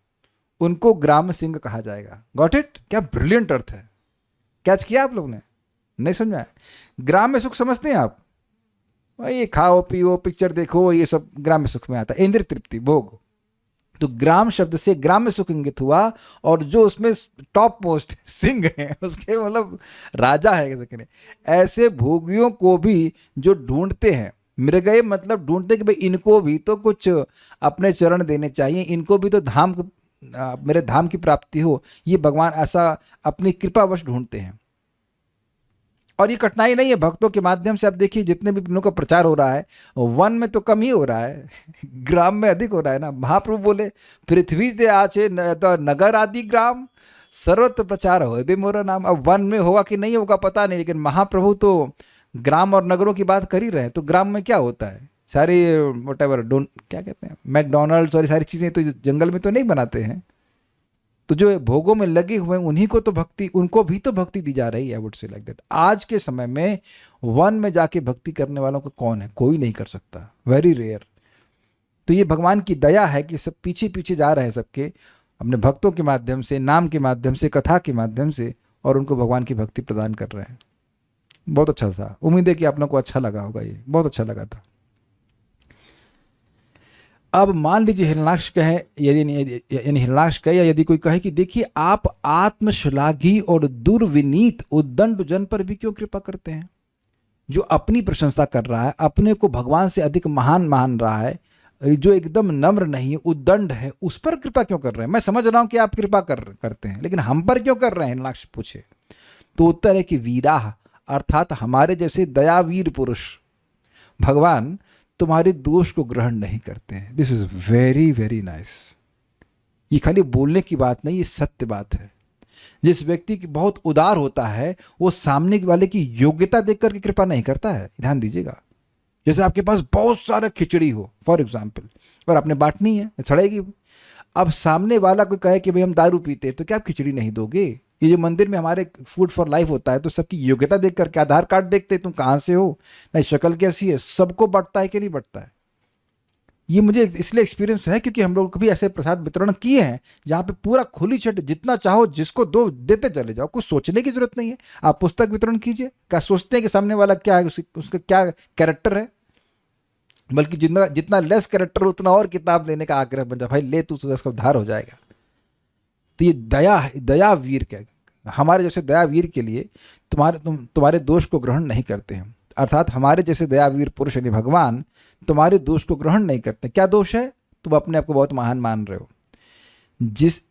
उनको ग्राम सिंह कहा जाएगा। Got it? क्या ब्रिलियंट अर्थ है। कैच किया आप लोग ने? नहीं समझा? ग्राम में सुख समझते हैं आप? ये खाओ पियो, पिक्चर देखो, ये सब ग्राम में सुख में आता है। इंद्रिय तृप्ति, भोग। तो ग्राम शब्द से ग्राम में सुख इंगित हुआ, और जो उसमें टॉप मोस्ट सिंह है, उसके मतलब राजा है कैसे करें, ऐसे भोगियों को भी जो ढूंढते हैं, मृगये मतलब ढूंढते कि भाई इनको भी तो कुछ अपने चरण देने चाहिए, इनको भी तो मेरे धाम की प्राप्ति हो, ये भगवान ऐसा अपनी कृपावश ढूंढते हैं। और ये कठिनाई नहीं है, भक्तों के माध्यम से आप देखिए जितने भी दिनों का प्रचार हो रहा है, वन में तो कम ही हो रहा है, ग्राम में अधिक हो रहा है ना। महाप्रभु बोले, पृथ्वी से आचे नगर आदि ग्राम सर्वत्र प्रचार हो बे मोरा नाम। अब वन में होगा कि नहीं होगा पता नहीं, लेकिन महाप्रभु तो ग्राम और नगरों की बात कर ही रहे हैं। तो ग्राम में क्या होता है? सारी व्हाटएवर क्या कहते हैं, मैकडोनल्ड्स और सारी चीज़ें तो जंगल में तो नहीं बनाते हैं। तो जो भोगों में लगे हुए हैं उन्हीं को तो भक्ति, उनको भी तो भक्ति दी जा रही है। I would say like that. आज के समय में वन में जाके भक्ति करने वालों को कौन है? कोई नहीं कर सकता, वेरी रेयर। तो ये भगवान की दया है कि सब पीछे पीछे जा रहे हैं सबके, अपने भक्तों के माध्यम से, नाम के माध्यम से, कथा के माध्यम से, और उनको भगवान की भक्ति प्रदान कर रहे हैं। बहुत अच्छा था। उम्मीद है कि आप लोगों को अच्छा लगा होगा, ये बहुत अच्छा लगा था। अब मान लीजिए हिरण्याक्ष कहे, यानी हिरण्याक्ष कहे या यदि कोई कहे कि देखिए आप आत्मश्लाघी और दुर्विनीत उद्दंड जन पर भी क्यों कृपा करते हैं? जो अपनी प्रशंसा कर रहा है, अपने को भगवान से अधिक महान मान रहा है, जो एकदम नम्र नहीं है, उद्दंड है, उस पर कृपा क्यों कर रहे हैं? मैं समझ रहा हूं कि आप कृपा करते हैं, लेकिन हम पर क्यों कर रहे हैं? हिरण्याक्ष पूछे। तो उत्तर है कि वीराह, अर्थात हमारे जैसे दयावीर पुरुष, भगवान तुम्हारे दोष को ग्रहण नहीं करते हैं। This is very very nice. ये खाली बोलने की बात नहीं, ये सत्य बात है। जिस व्यक्ति की बहुत उदार होता है वो सामने वाले की योग्यता देख करके कृपा नहीं करता है। ध्यान दीजिएगा। जैसे आपके पास बहुत सारा खिचड़ी हो फॉर एग्जाम्पल, और आपने बांटनी है, सड़ेगी। अब सामने वाला कोई कहे कि भाई हम दारू पीते हैं, तो क्या आप खिचड़ी नहीं दोगे? ये जो मंदिर में हमारे फूड फॉर लाइफ होता है, तो सबकी योग्यता देख करके, आधार कार्ड देखते तुम कहाँ से हो, नहीं शक्ल कैसी है, सबको बंटता है कि नहीं बंटता है। ये मुझे इसलिए एक्सपीरियंस है क्योंकि हम लोग कभी ऐसे प्रसाद वितरण किए हैं जहाँ पे पूरा खुली छट, जितना चाहो जिसको दो देते चले जाओ, कुछ सोचने की जरूरत नहीं है। आप पुस्तक वितरण कीजिए, क्या सोचते हैं कि सामने वाला क्या है, उसका क्या कैरेक्टर है? बल्कि जितना जितना लेस कैरेक्टर उतना और किताब लेने का आग्रह बन जाए, भाई ले तू, उसका उद्धार हो जाएगा। तो ये दया है, दयावीर क्या, हमारे जैसे दयावीर के लिए तुम्हारे दोष को ग्रहण नहीं करते हैं। अर्थात हमारे जैसे दयावीर पुरुष यानी भगवान तुम्हारे दोष को ग्रहण नहीं करते। क्या दोष है? तुम अपने आप को बहुत महान मान रहे हो।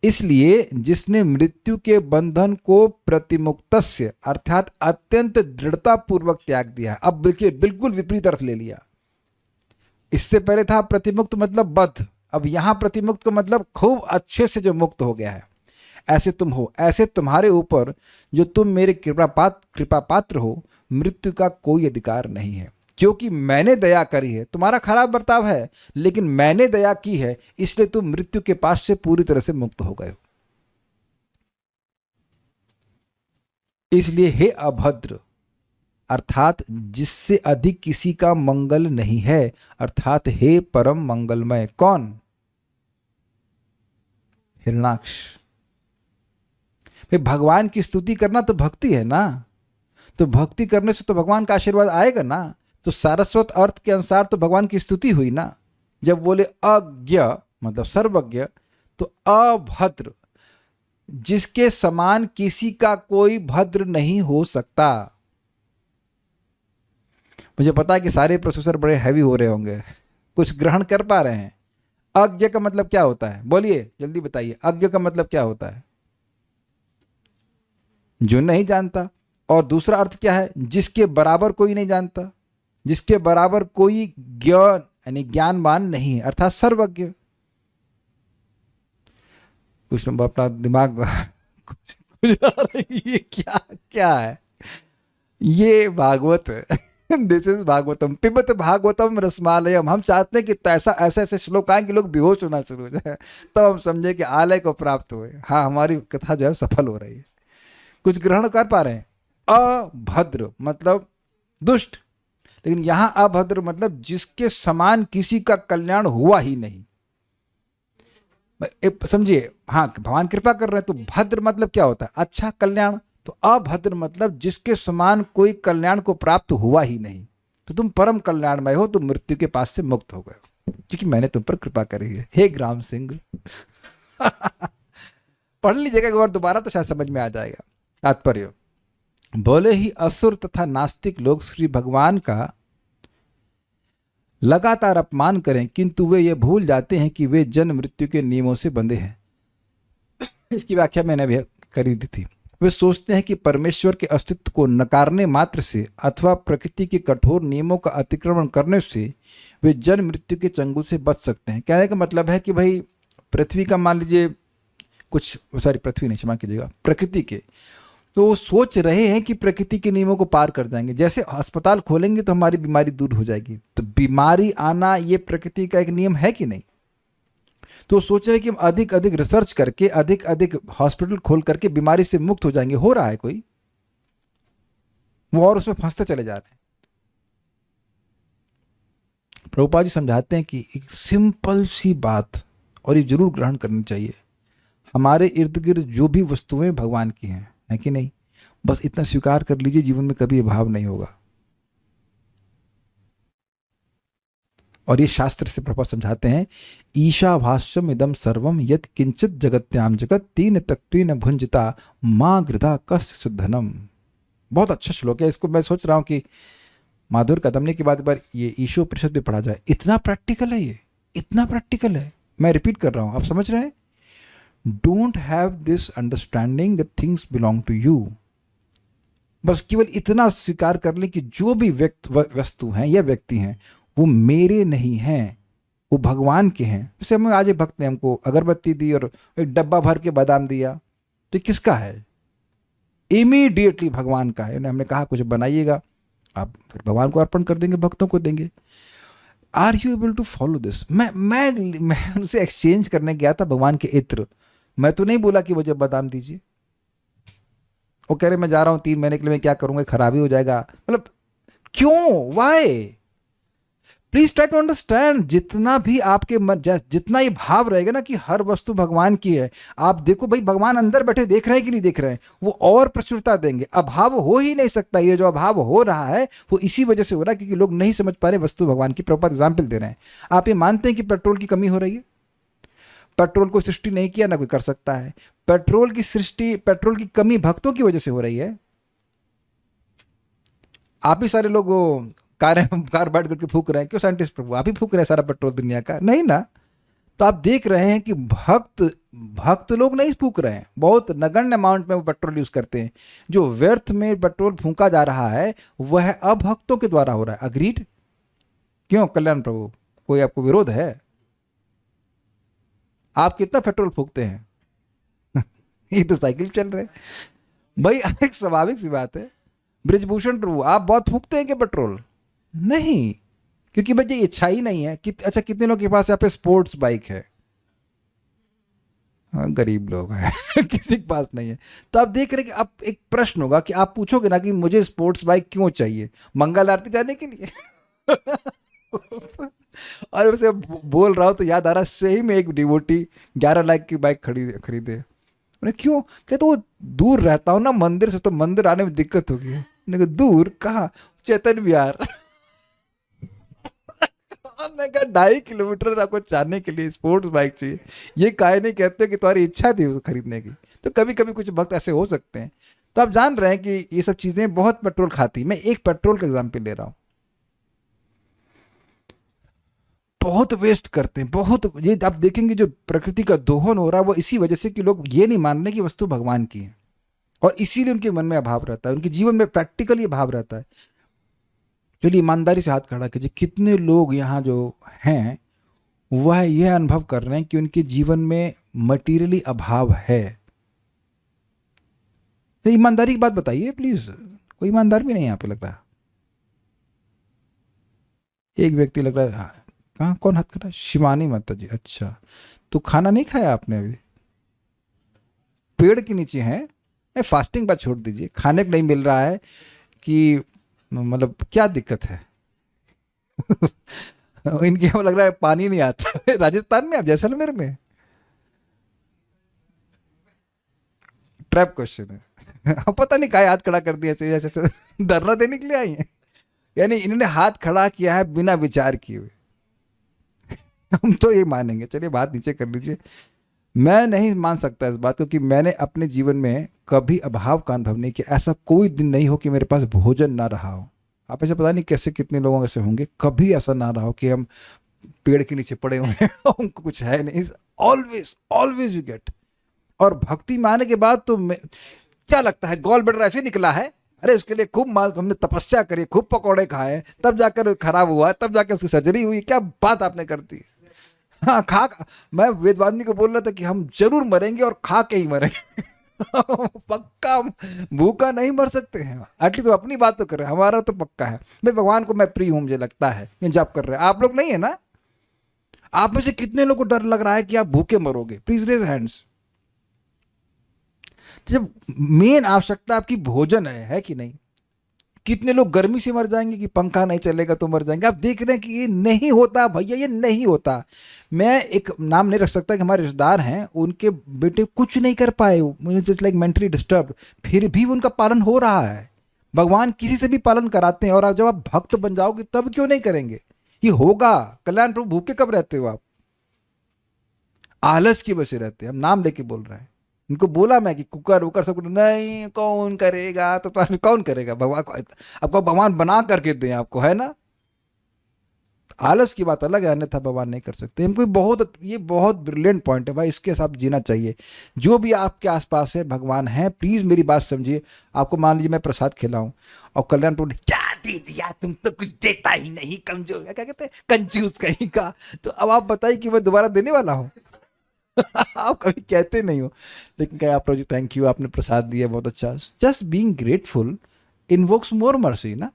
इसलिए जिसने मृत्यु के बंधन को प्रतिमुक्तस्य अर्थात अत्यंत दृढ़ता पूर्वक त्याग दिया, अब बिल्कुल विपरीत अर्थ ले लिया। इससे पहले था प्रतिमुक्त मतलब बद्ध, अब यहां प्रतिमुक्त का मतलब खूब अच्छे से जो मुक्त हो गया है। ऐसे तुम हो, ऐसे तुम्हारे ऊपर जो तुम मेरे कृपा पात्र हो, मृत्यु का कोई अधिकार नहीं है, क्योंकि मैंने दया करी है। तुम्हारा खराब बर्ताव है, लेकिन मैंने दया की है, इसलिए तुम मृत्यु के पास से पूरी तरह से मुक्त हो गए हो। इसलिए हे अभद्र, अर्थात जिससे अधिक किसी का मंगल नहीं है, अर्थात हे परम मंगलमय। कौन? हिरण्याक्ष। भाई भगवान की स्तुति करना तो भक्ति है ना, तो भक्ति करने से तो भगवान का आशीर्वाद आएगा ना। तो सारस्वत अर्थ के अनुसार तो भगवान की स्तुति हुई ना। जब बोले अज्ञ मतलब सर्वज्ञ, तो अभद्र, जिसके समान किसी का कोई भद्र नहीं हो सकता। मुझे पता है कि सारे प्रोसेसर बड़े हैवी हो रहे होंगे, कुछ ग्रहण कर पा रहे हैं। अज्ञ का मतलब क्या होता है? बोलिए जल्दी बताइए, अज्ञ का मतलब क्या होता है? जो नहीं जानता। और दूसरा अर्थ क्या है? जिसके बराबर कोई नहीं जानता, जिसके बराबर कोई ज्ञान यानी ज्ञानवान नहीं है, अर्थात सर्वज्ञ। कुछ अपना दिमाग कुछ आ रही, ये क्या क्या है? ये भागवत है। दिस इज भागवतम, पिबत भागवतम रसमालयम। हम चाहते हैं कि ऐसा ऐसे श्लोक आए कि लोग बेहोश होना शुरू हो जाए, तब हम समझे कि आलय को प्राप्त हुए। हाँ, हमारी कथा जो है सफल हो रही है। कुछ ग्रहण कर पा रहे हैं। अभद्र मतलब दुष्ट, लेकिन यहां अभद्र मतलब जिसके समान किसी का कल्याण हुआ ही नहीं। समझिए, हाँ भगवान कृपा कर रहे हैं, तो भद्र मतलब क्या होता है? अच्छा, कल्याण। तो अभद्र मतलब जिसके समान कोई कल्याण को प्राप्त हुआ ही नहीं। तो तुम परम कल्याणमय हो, तुम मृत्यु के पास से मुक्त हो गए हो, क्योंकि मैंने तुम पर कृपा करी है। हे ग्राम सिंह। पढ़ लीजिएगा एक बार दोबारा तो शायद समझ में आ जाएगा तात्पर्य। बोले ही असुर तथा नास्तिक लोग श्री भगवान का लगातार अपमान करें, किंतु वे ये भूल जाते हैं कि वे जन्म मृत्यु के नियमों से बंधे हैं। इसकी व्याख्या मैंने अभी करी दी थी। वे सोचते हैं कि परमेश्वर के अस्तित्व को नकारने मात्र से अथवा प्रकृति के कठोर नियमों का अतिक्रमण करने से वे जन्म मृत्यु के चंगुल से बच सकते हैं। कहने का मतलब है कि भाई पृथ्वी का मान लीजिए कुछ, सॉरी पृथ्वी नहीं, क्षमा कीजिएगा, प्रकृति के, तो वो सोच रहे हैं कि प्रकृति के नियमों को पार कर जाएंगे। जैसे अस्पताल खोलेंगे तो हमारी बीमारी दूर हो जाएगी, तो बीमारी आना ये प्रकृति का एक नियम है कि नहीं? तो वो सोच रहे हैं कि हम अधिक अधिक रिसर्च करके अधिक अधिक हॉस्पिटल खोल करके बीमारी से मुक्त हो जाएंगे। हो रहा है कोई? वो और उसमें फंसते चले जा रहे हैं। प्रभुपाद जी समझाते हैं कि एक सिंपल सी बात, और ये जरूर ग्रहण करनी चाहिए, हमारे इर्द गिर्द जो भी वस्तुएं भगवान की हैं, है कि नहीं, बस इतना स्वीकार कर लीजिए, जीवन में कभी अभाव नहीं होगा। और ये शास्त्र से प्रभुपाद समझाते हैं, ईशाभाष्यम इदम सर्वम यत् किंचित जगत्याम जगत तीन तक्त्वेन भुंजिता माँ गृधा कस्य सुधनम। बहुत अच्छा श्लोक है। इसको मैं सोच रहा हूँ कि माधुर कदमने के बाद एक बार ये ईशोपनिषद भी पढ़ा जाए। इतना प्रैक्टिकल है, ये इतना प्रैक्टिकल है। मैं रिपीट कर रहा हूँ, आप समझ रहे हैं? Don't have this understanding that things belong to you. बस केवल इतना स्वीकार कर लें कि जो भी वस्तु हैं या व्यक्ति हैं वो मेरे नहीं हैं, वो भगवान के हैं। जैसे हम आज एक भक्त ने हमको अगरबत्ती दी और एक डब्बा भर के बादाम दिया, तो किसका है? इमीडिएटली भगवान का है। हमने कहा कुछ बनाइएगा, आप फिर भगवान को अर्पण कर देंगे, भक्तों को देंगे। Are you able to follow this? मैं उनसे एक्सचेंज करने गया था भगवान के इत्र। मैं तो नहीं बोला कि मुझे बादाम दीजिए। वो कह रहे मैं जा रहा हूं 3 महीने के लिए, मैं क्या करूंगा, खराबी हो जाएगा। मतलब क्यों? Why? Please try to understand. जितना भी आपके मन, जितना ये भाव रहेगा ना कि हर वस्तु भगवान की है, आप देखो भाई भगवान अंदर बैठे देख रहे हैं कि नहीं देख रहे हैं, वो और प्रचुरता देंगे। अभाव हो ही नहीं सकता। ये जो अभाव हो रहा है वो इसी वजह से हो रहा है क्योंकि लोग नहीं समझ पा रहे वस्तु भगवान की। प्रभुपाद एग्जाम्पल दे रहे हैं। आप ये मानते हैं कि पेट्रोल की कमी हो रही है? पेट्रोल को सृष्टि नहीं किया, ना कोई कर सकता है। पेट्रोल की सृष्टि, पेट्रोल की कमी भक्तों की वजह से हो रही है। आप ही सारे लोग कार बैठ करके फूक रहे हैं, क्यों साइंटिस्ट प्रभु? आप ही फूक रहे हैं सारा पेट्रोल दुनिया का? नहीं ना। तो आप देख रहे हैं कि भक्त लोग नहीं फूक रहे हैं, बहुत नगण्य अमाउंट में वो पेट्रोल यूज करते हैं। जो व्यर्थ में पेट्रोल फूका जा रहा है वह अभक्तों के द्वारा हो रहा है। अग्रीड? क्यों कल्याण प्रभु, कोई आपको विरोध है? आप कितना पेट्रोल फूकते हैं? ये तो साइकिल चल रहे भाई। एक स्वाभाविक सी बात है। ब्रिजभूषण प्रभु, आप बहुत फूकते हैं कि पेट्रोल? नहीं, क्योंकि भाई इच्छा ही नहीं है। अच्छा, कितने लोग के पास यहाँ पे स्पोर्ट्स बाइक है? हाँ, गरीब लोग हैं। किसी के पास नहीं है। तो आप देख रहे हैं कि अब एक प्रश्न होगा कि आप पूछोगे ना कि मुझे स्पोर्ट्स बाइक क्यों चाहिए? मंगल आरती जाने के लिए? और उसे बोल रहा हूँ तो याद आ रहा, सही में एक डिवोटी 11 लाख की बाइक खरीदे। क्यों? कहते तो वो दूर रहता हूँ ना मंदिर से, तो मंदिर आने में दिक्कत होगी। मैंने कहा दूर कहाँ? चेतन विहार। मैं कहा 2.5 किलोमीटर आपको जाने के लिए स्पोर्ट्स बाइक चाहिए? ये काहे नहीं कहते कि तुम्हारी इच्छा थी उसको खरीदने की? तो कभी कभी कुछ वक्त ऐसे हो सकते हैं। तो आप जान रहे हैं कि ये सब चीजें बहुत पेट्रोल खाती। मैं एक पेट्रोल का एग्जाम्पल ले रहा हूं। बहुत वेस्ट करते हैं, बहुत। ये आप देखेंगे जो प्रकृति का दोहन हो रहा है वो इसी वजह से कि लोग ये नहीं मान रहे कि वस्तु भगवान की है, और इसीलिए उनके मन में अभाव रहता है, उनके जीवन में प्रैक्टिकली अभाव रहता है। चलिए ईमानदारी से हाथ खड़ा कीजिए, कितने लोग यहाँ जो हैं वह यह अनुभव कर रहे हैं कि उनके जीवन में मटीरियली अभाव है? ईमानदारी की बात बताइए प्लीज। कोई ईमानदार भी नहीं यहाँ पे लग रहा। एक व्यक्ति लग रहा है। कहाँ? कौन हाथ खड़ा? शिवानी माता जी। अच्छा, तो खाना नहीं खाया आपने अभी? पेड़ के नीचे हैं? फास्टिंग बात छोड़ दीजिए, खाने को नहीं मिल रहा है कि मतलब क्या दिक्कत है? इनके यहाँ लग रहा है पानी नहीं आता। राजस्थान में, आप जैसलमेर में? ट्रैप क्वेश्चन है। पता नहीं काय हाथ खड़ा कर दिया, जैसे धरना देने के लिए आई है। यानी इन्होंने हाथ खड़ा किया है बिना विचार किए हुए। हम तो ये मानेंगे। चलिए बात नीचे कर लीजिए। मैं नहीं मान सकता इस बात को कि मैंने अपने जीवन में कभी अभाव का अनुभव नहीं किया। ऐसा कोई दिन नहीं हो कि मेरे पास भोजन ना रहा हो। आप ऐसे पता नहीं कैसे कितने लोगों ऐसे होंगे, कभी ऐसा ना रहा हो कि हम पेड़ के नीचे पड़े हुए हैं, उनको कुछ है नहीं। Always always you get. और भक्ति में आने के बाद तो क्या लगता है, गॉल ब्लैडर ऐसे निकला है? अरे उसके लिए खूब माल हमने तपस्या करी, खूब पकौड़े खाए, तब जाकर खराब हुआ, तब जाकर उसकी सर्जरी हुई। क्या बात आपने कर दी? हाँ, खा। मैं वेदवादिनी को बोल रहा था कि हम जरूर मरेंगे और खा के ही मरेंगे। पक्का भूखा नहीं मर सकते हैं। एटलीस्ट तो अपनी बात तो कर रहे हैं, हमारा तो पक्का है। भाई भगवान को मैं प्रिय हूं, मुझे लगता है। जब कर रहे हैं आप लोग नहीं है ना? आप में से कितने लोगों को डर लग रहा है कि आप भूखे मरोगे? Please raise hands. जब मेन आवश्यकता आपकी भोजन है कि नहीं? कितने लोग गर्मी से मर जाएंगे कि पंखा नहीं चलेगा तो मर जाएंगे? आप देख रहे हैं कि ये नहीं होता भैया, ये नहीं होता। मैं एक नाम नहीं रख सकता कि हमारे रिश्तेदार हैं, उनके बेटे कुछ नहीं कर पाए, मुझे जस्ट लाइक मेंटली डिस्टर्ब, फिर भी उनका पालन हो रहा है। भगवान किसी से भी पालन कराते हैं, और जब आप भक्त बन जाओगे तब क्यों नहीं करेंगे? ये होगा। कल्याण प्रभु भूखे कब रहते हो आप? आलस की वजह से रहते हैं। हम नाम लेके बोल रहे हैं। इनको बोला मैं कि कुकर वुकर सब कुछ नहीं, कौन करेगा? तो कौन करेगा? भगवान को आपको भगवान बना करके दें आपको, है ना? आलस की बात अलग है, अन्यथा भगवान नहीं कर सकते। हमको ये बहुत ब्रिलियंट पॉइंट है भाई, इसके साथ जीना चाहिए। जो भी आपके आसपास है भगवान है, प्लीज मेरी बात समझिए। आपको मान लीजिए मैं प्रसाद खिलाऊं और कल्याण प्रभु ने क्या दे दिया, तुम तो कुछ देता ही नहीं, कमजोर, क्या कहते हैं, कंजूस कहीं का। तो अब आप बताइए कि मैं दोबारा देने वाला हूँ? आप कभी कहते नहीं हो, लेकिन कहे आप प्रभु जी थैंक यू, आपने प्रसाद दिया बहुत अच्छा। जस्ट बीइंग ग्रेटफुल इन्वोक्स मोर मर्सी ना।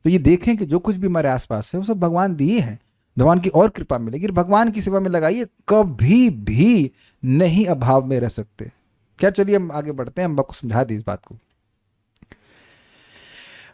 तो ये देखें कि जो कुछ भी हमारे आसपास है वो सब भगवान दिए हैं, भगवान की और कृपा मिलेगी। भगवान की सेवा में लगाइए, कभी भी नहीं अभाव में रह सकते। क्या, चलिए हम आगे बढ़ते हैं। हम आपको समझा दी इस बात को।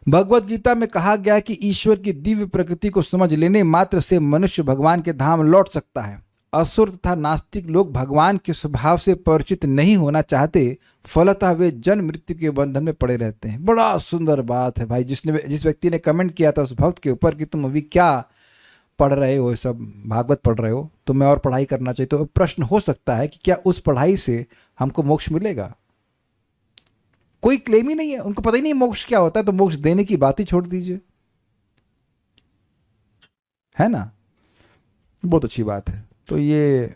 भगवत गीता में कहा गया है कि ईश्वर की दिव्य प्रकृति को समझ लेने मात्र से मनुष्य भगवान के धाम लौट सकता है। असुर तथा नास्तिक लोग भगवान के स्वभाव से परिचित नहीं होना चाहते, फलतः वे जन्म मृत्यु के बंधन में पड़े रहते हैं। बड़ा सुंदर बात है भाई। जिस व्यक्ति ने कमेंट किया था उस भक्त के ऊपर कि तुम अभी क्या पढ़ रहे हो, सब भागवत पढ़ रहे हो, तुम्हें और पढ़ाई करना चाहिए, तो प्रश्न हो सकता है कि क्या उस पढ़ाई से हमको मोक्ष मिलेगा? कोई क्लेम ही नहीं है, उनको पता ही नहीं मोक्ष क्या होता है, तो मोक्ष देने की बात ही छोड़ दीजिए, है ना? बहुत अच्छी बात है। तो ये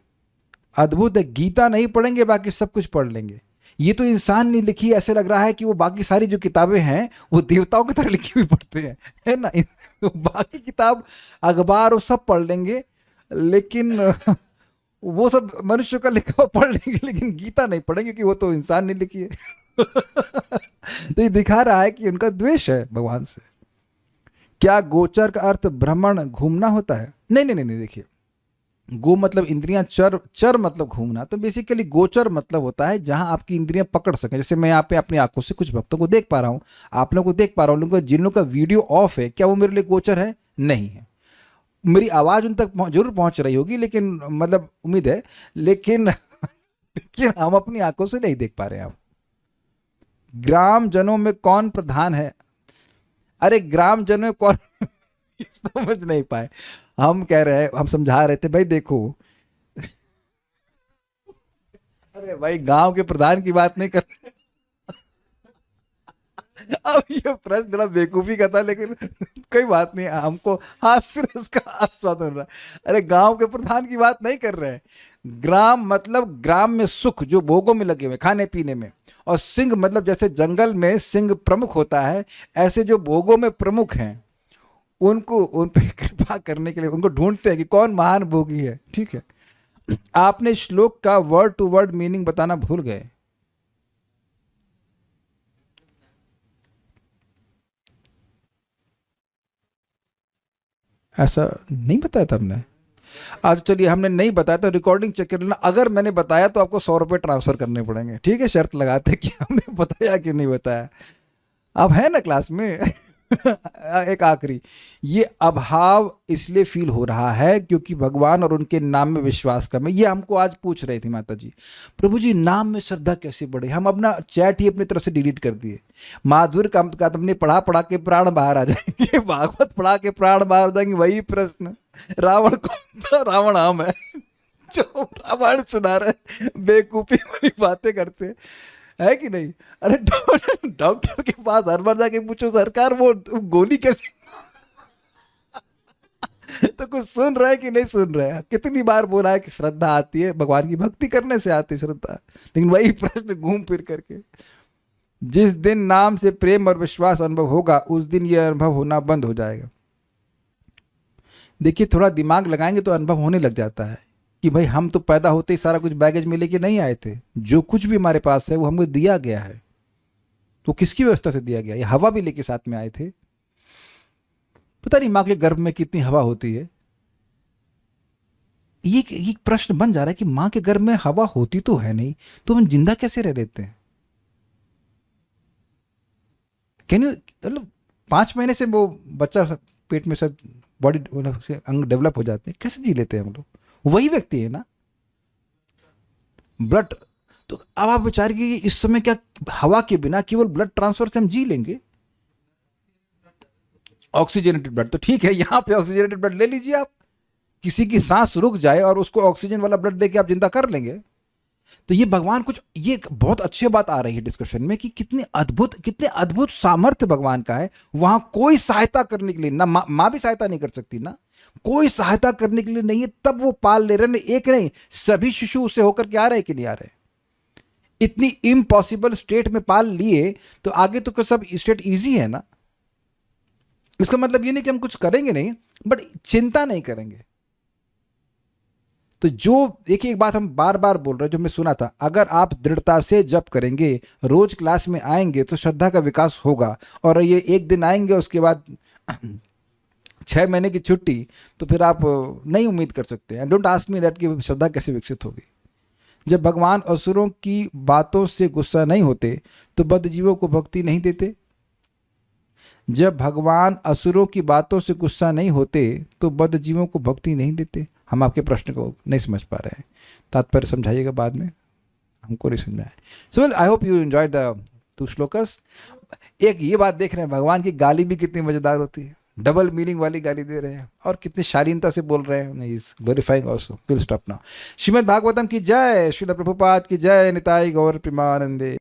अद्भुत है। गीता नहीं पढ़ेंगे, बाकी सब कुछ पढ़ लेंगे। ये तो इंसान ने लिखी, ऐसे लग रहा है कि वो बाकी सारी जो किताबें हैं वो देवताओं की तरह लिखी हुई पढ़ते हैं, है ना? बाकी किताब अखबार वो सब पढ़ लेंगे, लेकिन वो सब मनुष्य का लिखा हुआ पढ़ लेंगे, लेकिन गीता नहीं पढ़ेंगे कि वो तो इंसान ने लिखी है। तो ये दिखा रहा है कि उनका द्वेष है भगवान से। क्या गोचर का अर्थ भ्रमण, घूमना होता है? नहीं नहीं नहीं, देखिए, गो मतलब इंद्रियां, चर, चर मतलब घूमना। तो बेसिकली गोचर मतलब होता है जहां आपकी इंद्रियां पकड़ सकें। जैसे मैं यहाँ पे अपनी आंखों से कुछ भक्तों को देख पा रहा हूँ, आप लोगों को देख पा रहा हूँ, जिन लोगों का वीडियो ऑफ है, क्या वो मेरे लिए गोचर है? नहीं है। मेरी आवाज़ उन तक जरूर पहुंच रही होगी, लेकिन मतलब उम्मीद है, लेकिन लेकिन हम अपनी आंखों से नहीं देख पा रहे हैं। आप, ग्राम जनों में कौन प्रधान है? अरे ग्राम जनों में कौन समझ नहीं पाए। हम कह रहे हैं, हम समझा रहे थे भाई देखो, अरे भाई गांव के प्रधान की बात नहीं कर। अब ये प्रश्न थोड़ा बेवकूफी का था, लेकिन कोई बात नहीं, हमको हास्य रस का आस्वादन हो रहा है। अरे गांव के प्रधान की बात नहीं कर रहे हैं। ग्राम मतलब ग्राम में सुख, जो भोगों में लगे हुए, खाने पीने में। और सिंह मतलब जैसे जंगल में सिंह प्रमुख होता है, ऐसे जो भोगों में प्रमुख हैं उनको, उन पर कृपा करने के लिए उनको ढूंढते हैं कि कौन महान भोगी है। ठीक है, आपने श्लोक का वर्ड टू वर्ड मीनिंग बताना भूल गए। ऐसा नहीं बताया था हमने? आज चलिए, हमने नहीं बताया तो रिकॉर्डिंग चेक कर लेना। अगर मैंने बताया तो आपको 100 रुपये ट्रांसफर करने पड़ेंगे, ठीक है? शर्त लगाते कि हमने बताया कि नहीं बताया। अब है ना क्लास में। एक आखिरी, ये अभाव इसलिए फील हो रहा है क्योंकि भगवान और उनके नाम में विश्वास कम है। ये हमको आज पूछ रही थी माता जी, प्रभु जी नाम में श्रद्धा कैसे बढ़े? हम अपना चैट ही अपनी तरफ से डिलीट कर दिए। माधुर का तुमने पढ़ा पढ़ा के प्राण बाहर आ जाएंगे, भागवत पढ़ा के प्राण बाहर आ जाएंगे। वही प्रश्न, रावण कौन था? रावण हम है जो रामायण सुना रहे, बेवकूफी वाली बातें करते, है कि नहीं? अरे डॉक्टर के पास हर बार जाके पूछो सरकार वो गोली कैसे तो कुछ सुन रहे कि नहीं सुन रहे? कितनी बार बोला है कि श्रद्धा आती है, भगवान की भक्ति करने से आती है श्रद्धा, लेकिन वही प्रश्न घूम फिर करके। जिस दिन नाम से प्रेम और विश्वास अनुभव होगा उस दिन यह अनुभव होना बंद हो जाएगा। देखिए, थोड़ा दिमाग लगाएंगे तो अनुभव होने लग जाता है कि भाई हम तो पैदा होते ही सारा कुछ बैगेज में लेके नहीं आए थे। जो कुछ भी हमारे पास है वो हमको दिया गया है। तो किसकी व्यवस्था से दिया गया? ये हवा भी लेके साथ में आए थे। पता नहीं माँ के गर्भ में कितनी हवा होती है, ये प्रश्न बन जा रहा है कि माँ के गर्भ में हवा होती तो है नहीं, तो हम जिंदा कैसे रह लेते हैं? कैन यू, मतलब 5 महीने से वो बच्चा पेट में सब बॉडी से अंग डेवलप हो जाते हैं, कैसे जी लेते हैं हम लोग? वही व्यक्ति है ना, ब्लड। तो अब आप विचार कीजिए इस समय क्या हवा के बिना केवल ब्लड ट्रांसफर से हम जी लेंगे? ऑक्सीजनेटेड ब्लड तो ठीक है, यहां पे ऑक्सीजनेटेड ब्लड ले लीजिए आप, किसी की सांस रुक जाए और उसको ऑक्सीजन वाला ब्लड देके आप जिंदा कर लेंगे। तो ये भगवान कुछ, ये एक बहुत अच्छी बात आ रही है डिस्कशन में कि कितने अद्भुत सामर्थ्य भगवान का है। वहां कोई सहायता करने के लिए ना, माँ भी सहायता नहीं कर सकती ना, कोई सहायता करने के लिए नहीं है, तब वो पाल ले रहे हैं। एक नहीं, सभी शिशु उससे होकर के आ रहे कि नहीं आ रहे? इतनी इम्पॉसिबल स्टेट में पाल लिए, तो आगे तो सब स्टेट इजी है ना। इसका मतलब ये नहीं कि हम कुछ करेंगे नहीं, बट चिंता नहीं करेंगे। तो जो देखिए, एक बात हम बार बार बोल रहे हैं, जो हमने सुना था, अगर आप दृढ़ता से जप करेंगे, रोज क्लास में आएंगे, तो श्रद्धा का विकास होगा। और ये एक दिन आएंगे, उसके बाद 6 महीने की छुट्टी, तो फिर आप नहीं उम्मीद कर सकते हैं। डोंट आस्क मी दैट कि श्रद्धा कैसे विकसित होगी। जब भगवान असुरों की बातों से गुस्सा नहीं होते, तो बद्धजीवों को भक्ति नहीं देते। जब भगवान असुरों की बातों से गुस्सा नहीं होते, तो बद्धजीवों को भक्ति नहीं देते। हम आपके प्रश्न को नहीं समझ पा रहे हैं, तात्पर्य समझाइएगा बाद में, हमको नहीं समझा है। So well, I hope you enjoy the 2 shlokas. एक ये बात देख रहे हैं, भगवान की गाली भी कितनी मजेदार होती है, डबल मीनिंग वाली गाली दे रहे हैं और कितनी शालीनता से बोल रहे हैं। Is glorifying also. Will stop now. Shrimad Bhagavatam की जय, श्रील प्रभुपाद की जय, निताई गौर प्रेमानंदे।